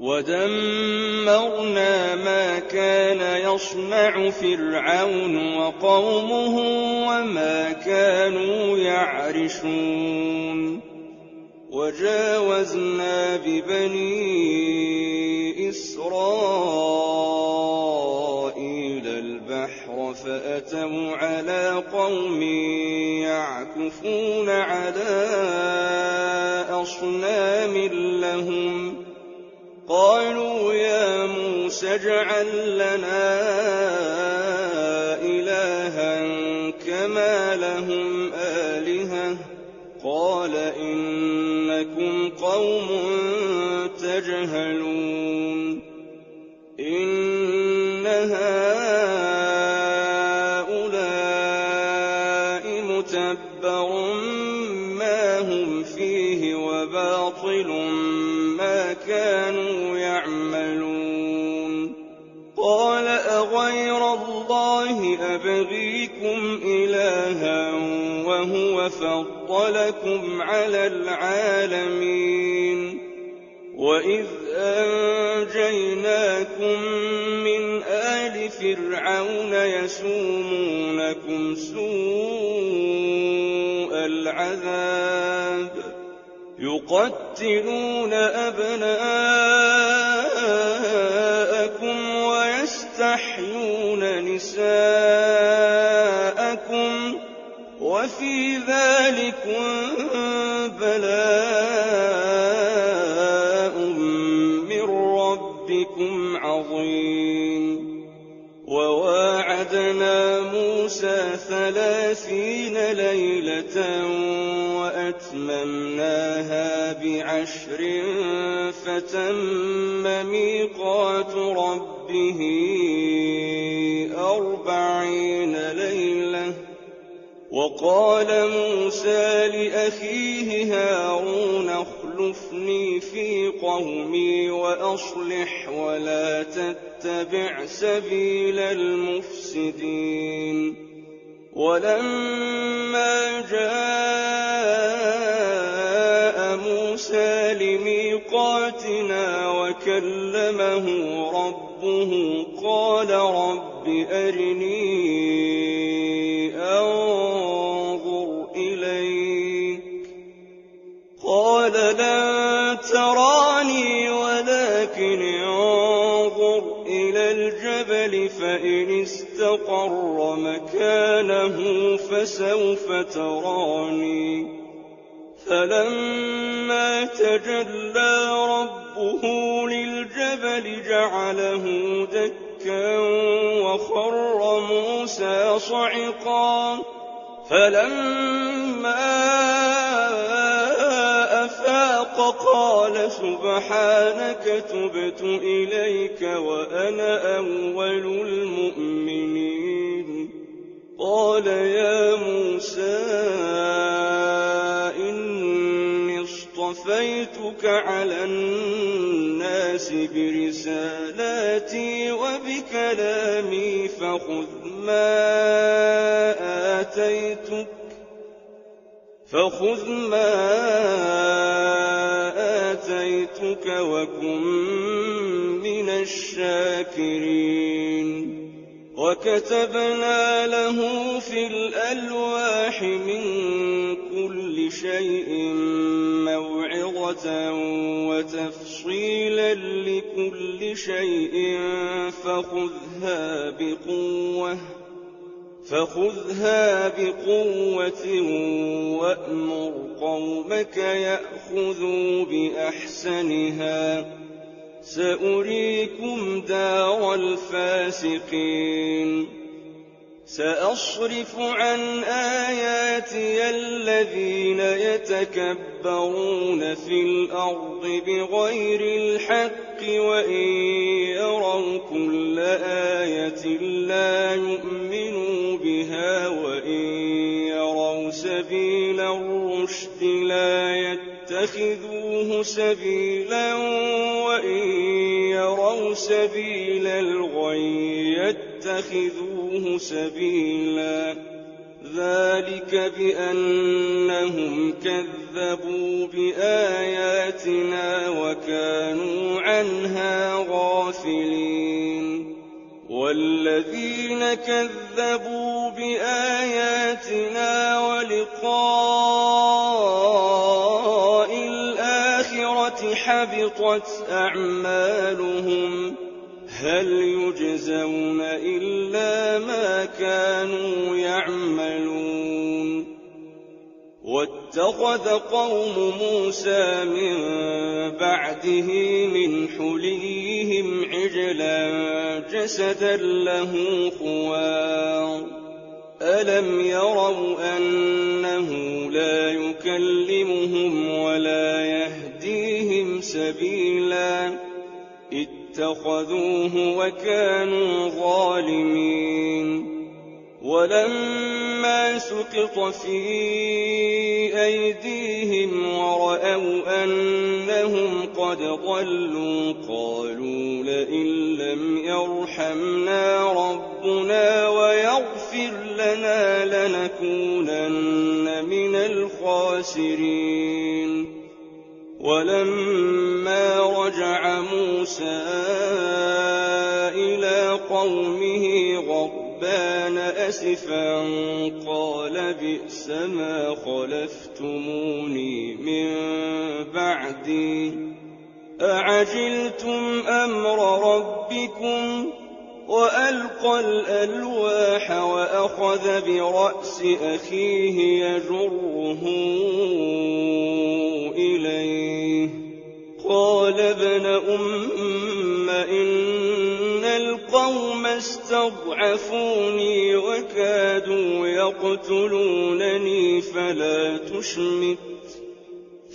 ودمرنا ما كان يصنع فرعون وقومه وما كانوا يعرشون وجاوزنا ببني إسرائيل البحر فأتوا على قوم يعكفون على أصنام لهم قالوا يا موسى اجعل لنا إلها كما لهم آلهة قال إنكم قوم تجهلون إن هؤلاء متبر ما هم فيه وباطل ما كانوا يعملون قال أغير الله أبغيكم إلها وهو فضلكم على العالمين وإذ أنجيناكم من آل فرعون يسومونكم سوء العذاب يقتلون أبناءكم ويستحيون نساءكم وفي ذلكم بلاء من ربكم عظيم وواعدنا موسى 30 ليلة وأتممناها ب10 فتم ميقات ربه 40 ليلة وقال موسى لأخيه هارون اخلفني في قومي وأصلح ولا تتبع سبيل المفسدين ولما جاء موسى لميقاتنا وكلمه ربه قال رب أرني أنظر إليك قال لن تراني ولكن انظر إلى الجبل فإن استقر مكانه فسوف تراني فلما تجلى ربه للجبل جعله دكا وخر موسى صعقا فلما أفاق قال سبحانك تبت إليك وأنا أول المؤمنين قال يا موسى إني اصطفيتك على الناس برسالاتي وبكلامي فخذ ما آتيتك وكن من الشاكرين وكتبنا له في الألواح من كل شيء موعظة وتفصيلا لكل شيء فخذها بقوة وأمر قومك يأخذوا بأحسنها سأريكم دار الفاسقين سأصرف عن آياتي الذين يتكبرون في الأرض بغير الحق وإن يروا كل آية لا يؤمنوا بها وإن يروا سبيل الرشد لا يتخذوه سبيلا وإن يروا سبيل الغي يتخذوه سبيلا ذلك بأنهم كذبوا بآياتنا وكانوا عنها غافلين والذين كذبوا بآياتنا ولقاء الآخرة حبطت أعمالهم هل يجزون إلا ما كانوا يعملون واتخذ قوم موسى من بعده من حليهم عجلا جسدا له خوار ألم يروا أنه لا يكلمهم ولا يهديهم سبيلا اتخذوه وكانوا ظالمين ولما سقط في أيديهم ورأوا أنهم قد ضلوا قالوا لئن لم يرحمنا ربنا ويغفر لنا لنكونن من الخاسرين ولما رجع موسى إلى قومه غضبان أسفا قال بئس ما خلفتموني من بعدي أعجلتم أمر ربكم وألقى الألواح وأخذ برأس أخيه يجره إليه قال ابن أم إن القوم استضعفوني وكادوا يقتلونني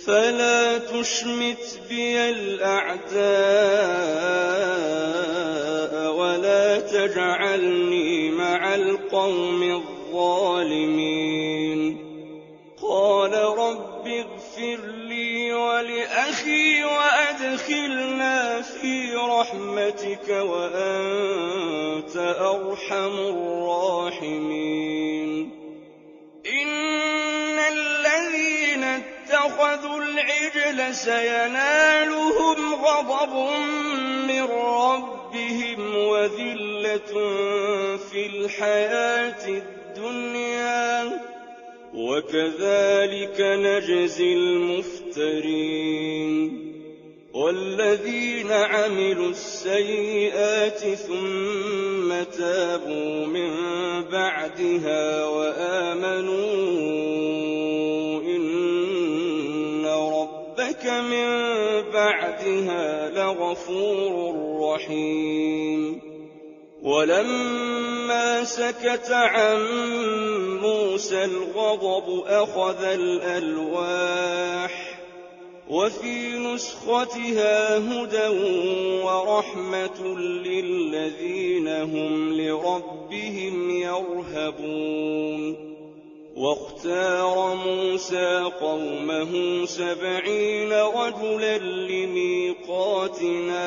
فلا تشمت بي الأعداء ولا تجعلني مع القوم الظالمين قال رب اغفر لي ولأخي وأدخلنا في رحمتك وأنت أرحم الراحمين إن الذين اتخذوا العجل سينالهم غضب من ربهم وذلة في الحياة الدنيا وكذلك نجزي المفترين والذين عملوا السيئات ثم تابوا من بعدها وآمنوا إن ربك من بعدها لغفور رحيم ولما سكت عن موسى الغضب أخذ الألواح وفي نسختها هدى ورحمة للذين هم لربهم يرهبون واختار موسى قومه 70 رجلا لميقاتنا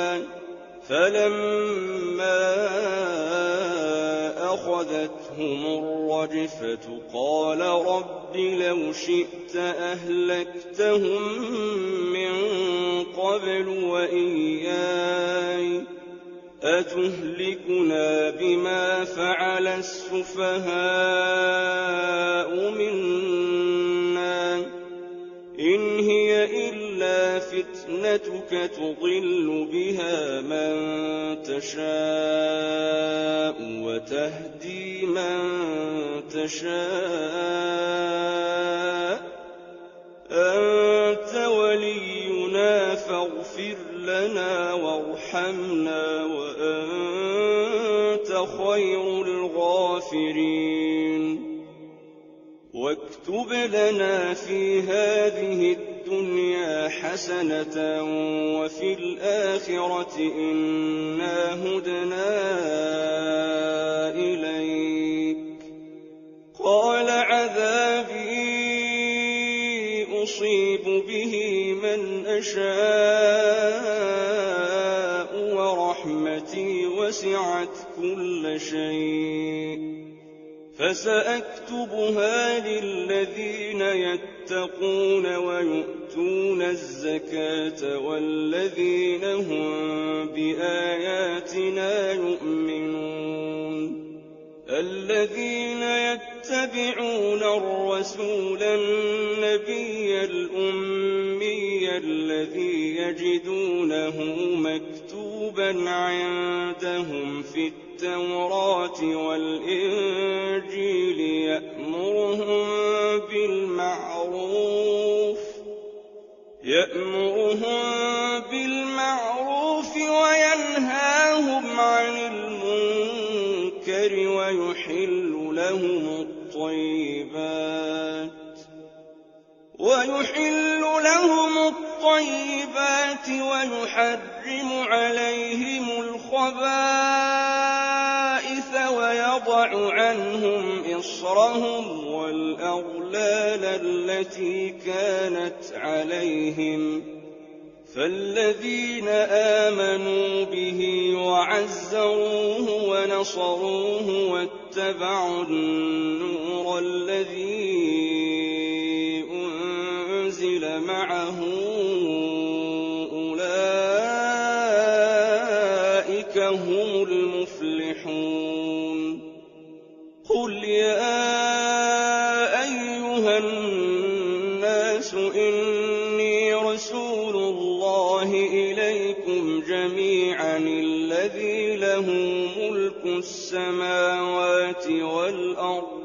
فلما أخذتهم الرجفة قال رب لو شئت أهلكتهم من قبل وإياي أتهلكنا بما فعل السفهاء منا إن هي إلا فتنتك تضل بها من تشاء وتهدي من تشاء أنت ولينا فاغفر لنا وارحمنا وارحمنا وأنت خير الغافرين. واكتب لنا في هذه الدنيا حسنة وفي الآخرة إنا هدنا إليك. قال عذابي أصيب به من أشاء ورحمتي وسعت كل شيء فسأكتبها للذين يتقون ويؤتون الزكاة والذين هم بآياتنا يؤمنون. الذين يتبعون الرسول النبي الأمي الذي يجدونه مكتوبا عندهم في التوراة والإنجيل يأمرهم بالمعروف وينهاهم عن المنكر ويحل لهم الطيبات ويحرم عليهم الخبائث ويضع عنهم إصرهم والأغلال التي كانت عليهم. فالذين آمنوا به وعزروه ونصروه واتبعوا النور الذي أنزل معه أولئك هم المفلحون. قل يا أيها الناس إني رسول الله إليكم جميعا الذي له ملك السماوات والأرض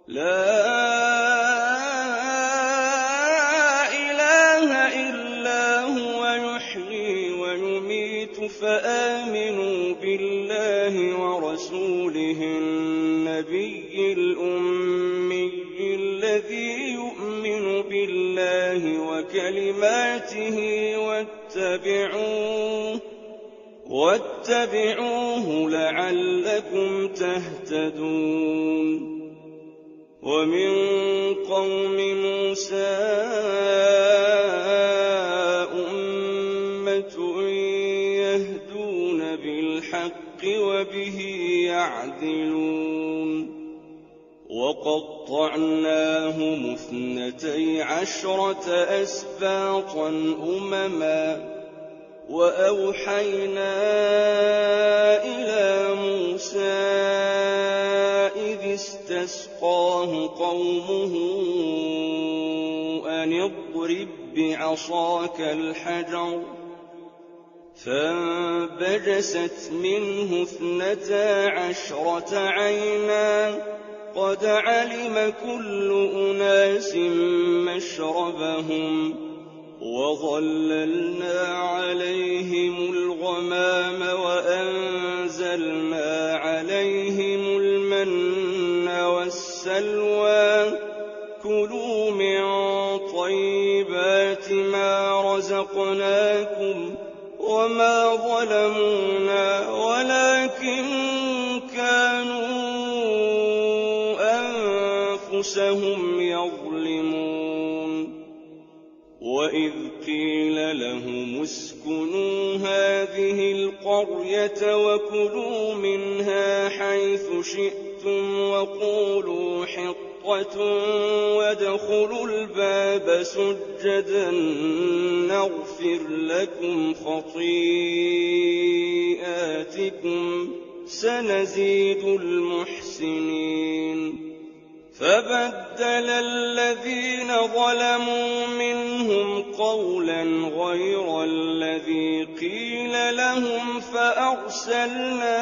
لا إله إلا هو يحيي ويميت فآمنوا بالله ورسوله النبي الأمي الذي يؤمن بالله وكلماته واتبعوه لعلكم تهتدون. ومن قوم موسى أمة يهدون بالحق وبه يعدلون. وقطعناهم 12 أسباطا أمما وأوحينا إلى موسى إذ استسقاه قومه أن اضرب بعصاك الحجر فانبجست منه 12 عينا قد علم كل أناس مشربهم وظللنا عليهم الغمام وأنزلنا عليهم المن والسلوى كلوا من طيبات ما رزقناكم وما ظلمونا ولكن كانوا أنفسهم يظلمون. وإذ قيل لهم اسكنوا هذه القرية وكلوا منها حيث شئتم وقولوا حطة وادخلوا الباب سجدا نغفر لكم خطيئاتكم سنزيد المحسنين. فبدل الذين ظلموا منهم قولا غير الذي قيل لهم فأرسلنا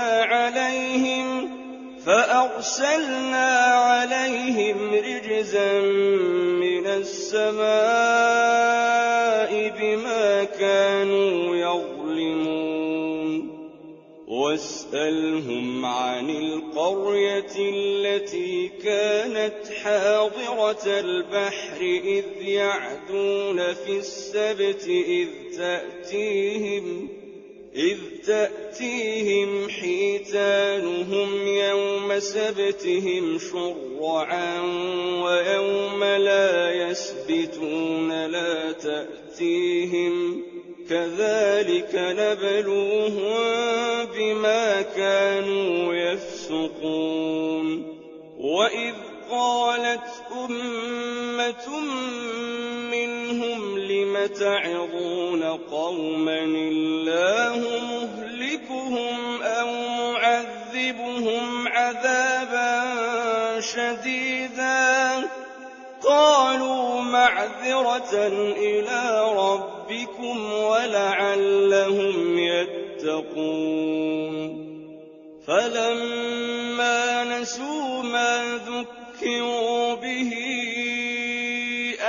عليهم رجزا من السماء بما كانوا يظلمون. واسألهم عن القرية التي كانت حاضرة البحر إذ يعدون في السبت إذ تأتيهم حيتانهم يوم سبتهم شرعا ويوم لا يسبتون لا تأتيهم كذلك نبلوهم بما كانوا يفسقون وإذ قالت أمة منهم لم تعظون قوما الله مهلكهم أو معذبهم عذابا شديدا قالوا معذرة إلى ربكم ولعلهم يتقون فلما نسوا ما ذكروا به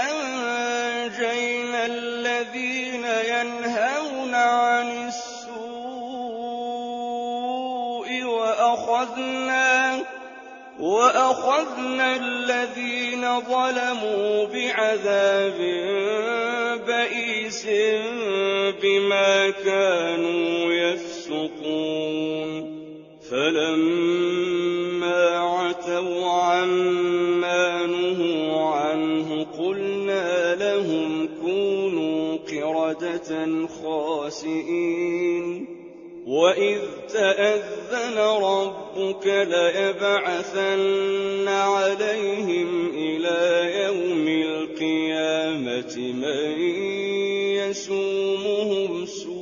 أنجينا الذين ينهون عن السوء وأخذنا الذين ظلموا بعذاب بئيس بما كانوا يفسقون فلما عتوا عما نهوا عنه قلنا لهم كونوا قردة خاسئين وإذ تأذن ربك ليبعثن عليهم إلى يوم القيامة من يسومهم سوء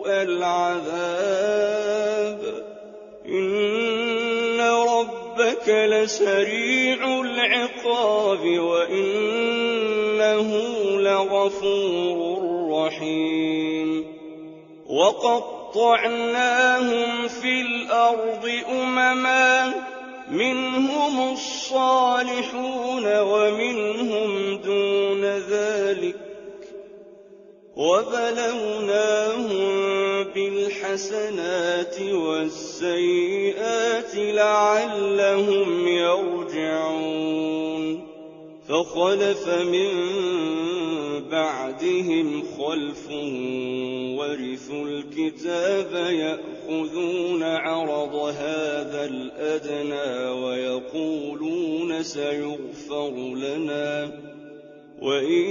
العذاب إن ربك لسريع العقاب وإنه لغفور رحيم وقطعناهم في الأرض أمما منهم الصالحون ومنهم دون ذلك وبلوناهم بالحسنات والسيئات لعلهم يرجعون فخلف من بعدهم خلف ورثوا الكتاب يأخذون عرض هذا الأدنى ويقولون سيغفر لنا وإن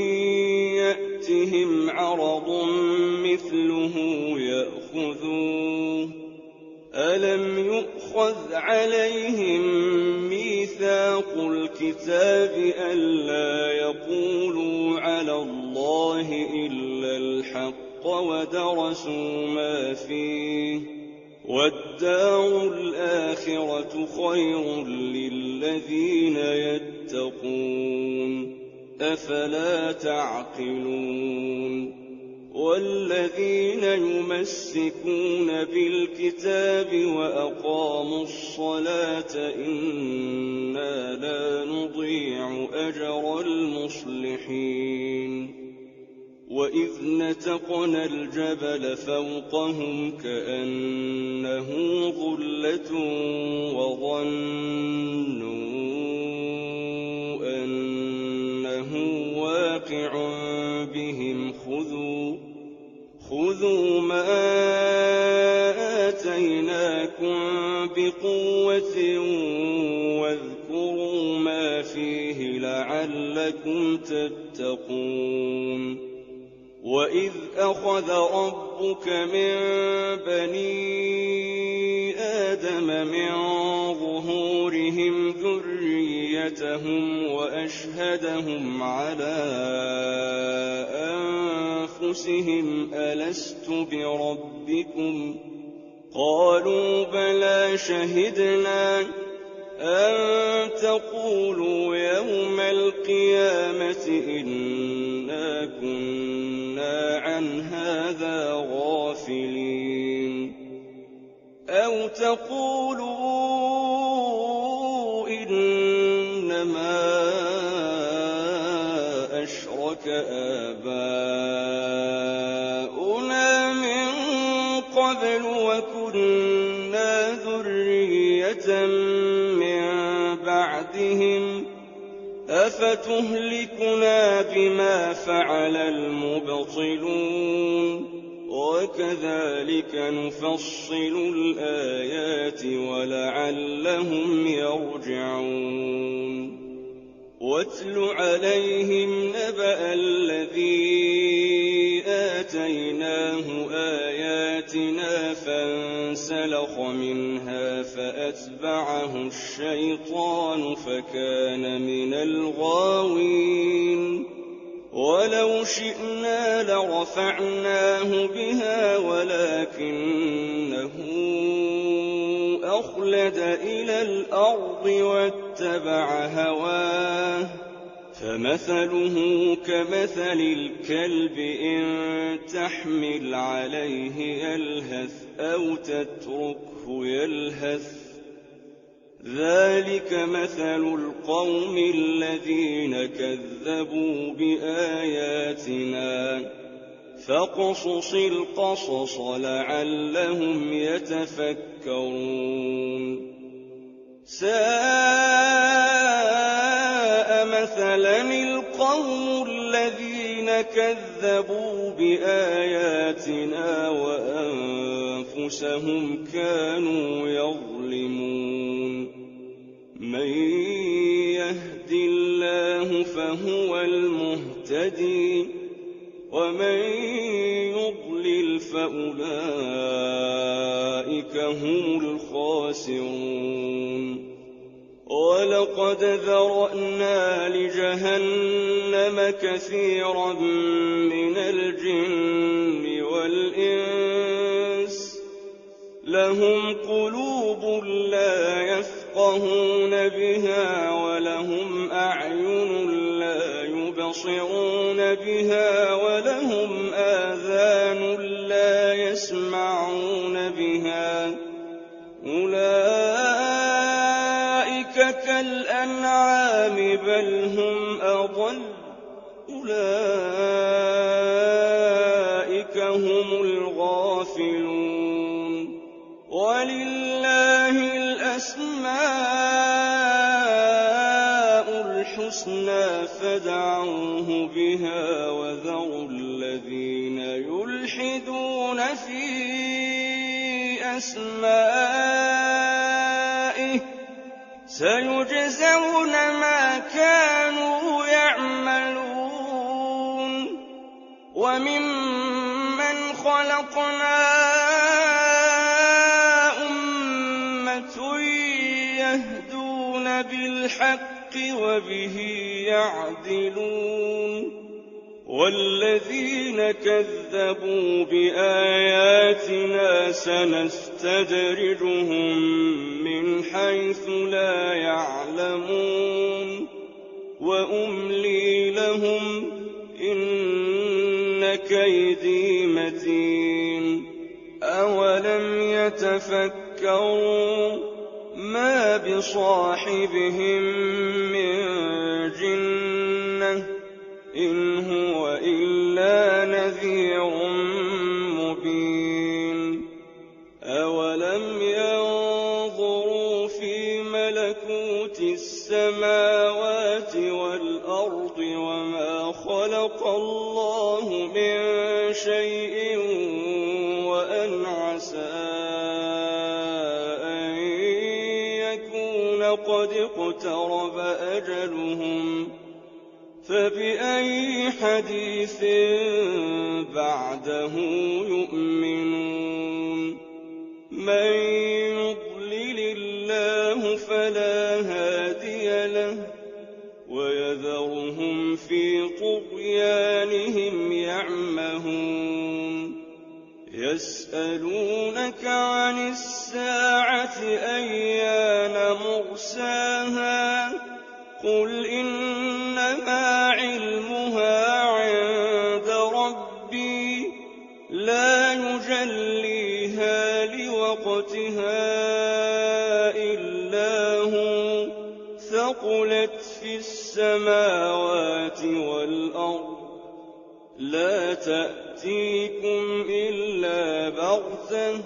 يأتهم عرض مثله يأخذوه ألم يؤخذ عليهم ميثاق الكتاب ألا يقولوا على الله إلا الحق ودرسوا ما فيه والدار الآخرة خير للذين يتقون أفلا تعقلون والذين يمسكون بالكتاب وأقاموا الصلاة إنا لا نضيع أجر المصلحين وإذ نتقنا الجبل فوقهم كأنه ظلة وظنوا أنه واقع بهم خذوا ما آتيناكم بقوة واذكروا ما فيه لعلكم تتقون وإذ أخذ ربك من بني آدم من ظهورهم ذريتهم وأشهدهم على أنفسهم ألست بربكم قالوا بلى شهدنا أن تقولوا يوم القيامة إنا كنا عن هذا غافلين أو تقولوا إنما أشرك آباؤنا من قبل وكنا ذرية من بعدهم أفتهلكنا بما فعل المبطلون وكذلك نفصل الآيات ولعلهم يرجعون واتل عليهم نبأ الذي آتيناه آياتنا فانسلخ منها فأتبعه الشيطان فكان من الغاوين ولو شئنا لرفعناه بها ولكنه أخلد إلى الأرض واتبع هواه فمثله كمثل الكلب إن تحمل عليه يلهث أو تتركه يلهث ذلك مثل القوم الذين كذبوا بآياتنا فاقصص القصص لعلهم يتفكرون ساء مثلا القوم الذين كذبوا بآياتنا وأنفسهم كانوا يظلمون من يهد الله فهو المهتدي ومن يضلل فأولئك هم الخاسرون ولقد ذرأنا لجهنم كثيرا من الجن والإنس لهم قلوب لا يفقهون بها ولهم أعين لا يبصرون بها ولهم آذان لا يسمعون بها أولئك كالأنعام بل هم أضل أولئك هم الغافلون ولله الأسماء الحسنى فادعوه بها وذروا الذين يلحدون في أسمائه سيجزون ما كانوا يعملون وممن خلقنا أمة يهدون بالحق وبه يعدلون والذين كذبوا بآياتنا سنستدرجهم من حيث لا يعلمون وأملي لهم إن كيدي متين أولم يتفكروا ما بصاحبهم من جنة إن هو إلا نذير مبين أولم ينظروا في ملكوت السماوات والأرض وما خلق الله من شيء وأن عسى أن يكون قد اقترب أجلهم فبأي حديث بعده يؤمنون من يضلل الله فلا هادي له ويذرهم في طغيانهم يعمهون يسألونك عن الساعة أيان مرساها قل إنما علمها عند ربي لا يجليها لوقتها إلا هو ثقلت في السماوات والأرض لا تأتيكم إلا بغتة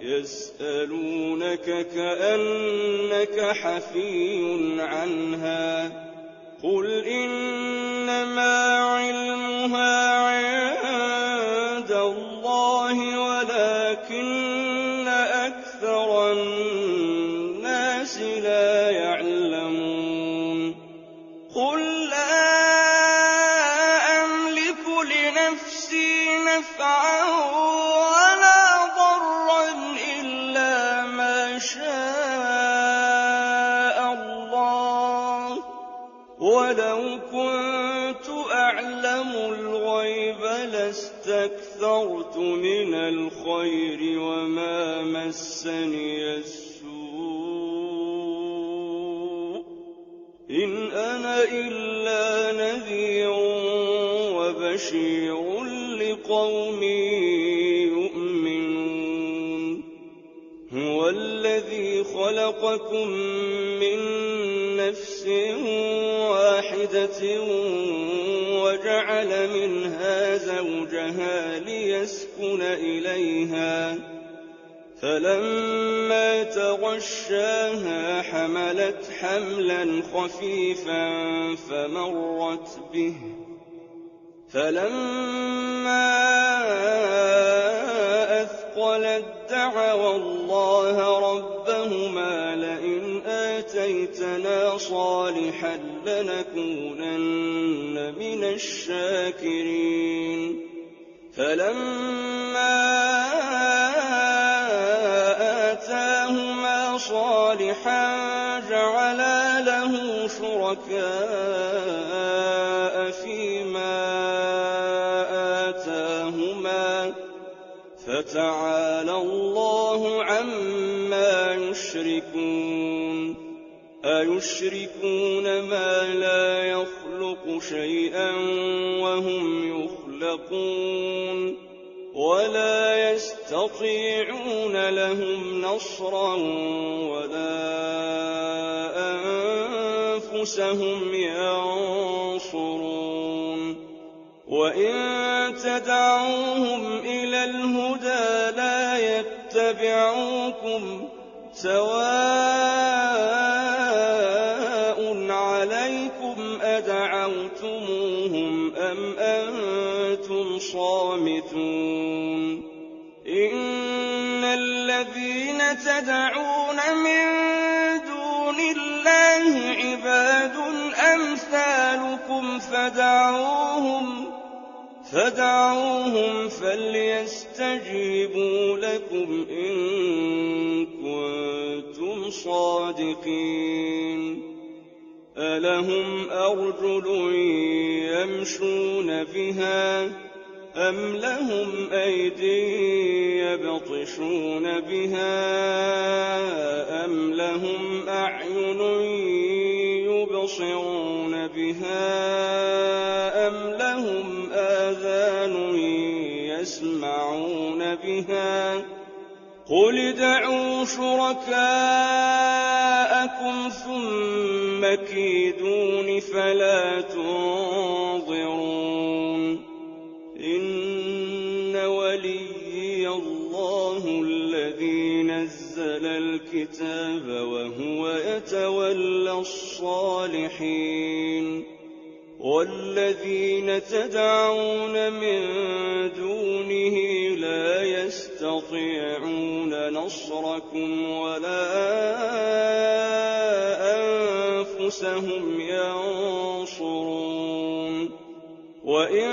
يسألونك كأنك حفي عنها قل إنما علمها عند الله ولكن أكثر الناس لا يعلمون قل لا أملك لنفسي نفعا ولا ضرا إلا ما شاء الله ولو كنت أعلم الغيب لاستكثرت من الخير وما مسني السوء إن أنا إلا نذير وبشير لقوم يؤمنون هو الذي خلقكم من نفس واحدة وجعل منها زوجها ليسكن إليها فلما تغشاها حملت حملا خفيفا فمرت به فلما أثقلت دعوا الله ربهما لئن آتيتنا صالحا لنكونن من الشاكرين فلما آتاهما صالحا جعلا له شركاء فيما آتاهما فتعالى الله عما يشركون أيشركون ما لا يخلق شيئا وهم يخلقون ولا يستطيعون لهم نصرا ولا أنفسهم ينصرون وإن تدعوهم إلى الهدى لا يتبعوكم سواء عليكم أدعوتموهم أم أنتم صامتون إن الذين تدعون من دون الله عباد أمثالكم فدعوهم فليستجيبوا لكم إن كنتم صادقين ألهم أرجل يمشون بها أم لهم أيدي يبطشون بها أم لهم أعين يبصرون بها أم لهم آذان يسمعون بها قل ادعوا شركاءكم ثم كيدون فلا تنظرون إن وليي الله الذي نزل الكتاب وهو يتولى الصالحين والذين تدعون من دونه لا يستطيعون نصركم ولا أنفسهم ينصرون وإن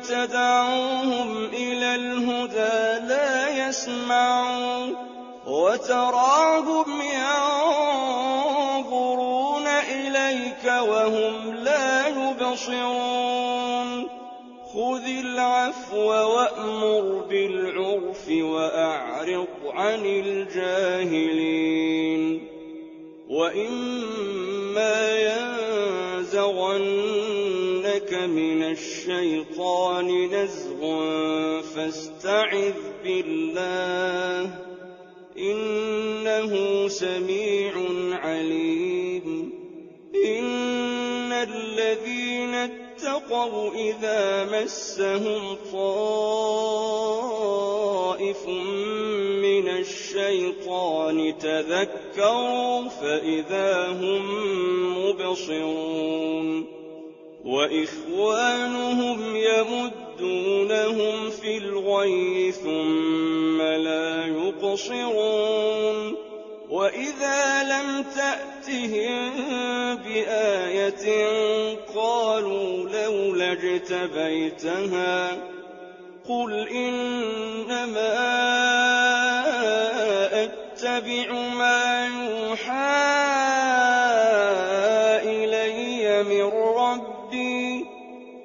تدعوهم إلى الهدى لا يسمعون وتراهم ينظرون إليك وهم لا يبصرون خذ العفو وأمر بالعرف وأعرض عن الجاهلين وإما ينزغنك من الشيطان نزغ فاستعذ بالله إنه سميع عليم إن الذين اتقوا إذا مسهم طائف من الشيطان تذكروا فإذا هم مبصرون وإخوانهم يمدونهم في الغي ثم لا يقصرون وإذا لم تأتهم بآية قالوا لولا اجتبيتها قل إنما أتبع ما يوحى إلي من ربي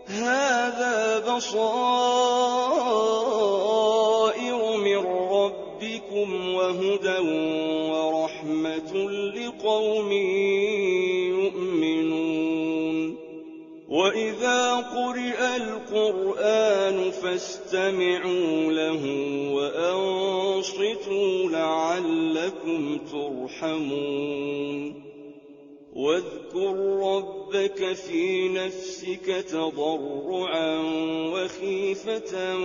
هذا بصائر من ربكم وهدى ورحمة لقوم يؤمنون وإذا قرئ القرآن فاستمعوا له وأنصتوا لعلكم ترحمون واذكر ربك في نفسك تضرعا وخيفة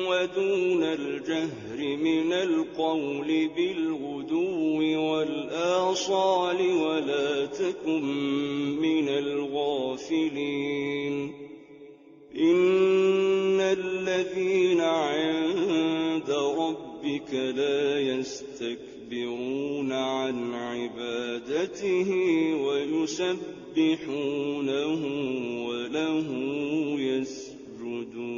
ودون الجهر من القول بالغدو والآصال ولا تكن من الغافلين إن الذين عند ربك لا يستكبرون عن عبادته ويسبحونه وله يسجدون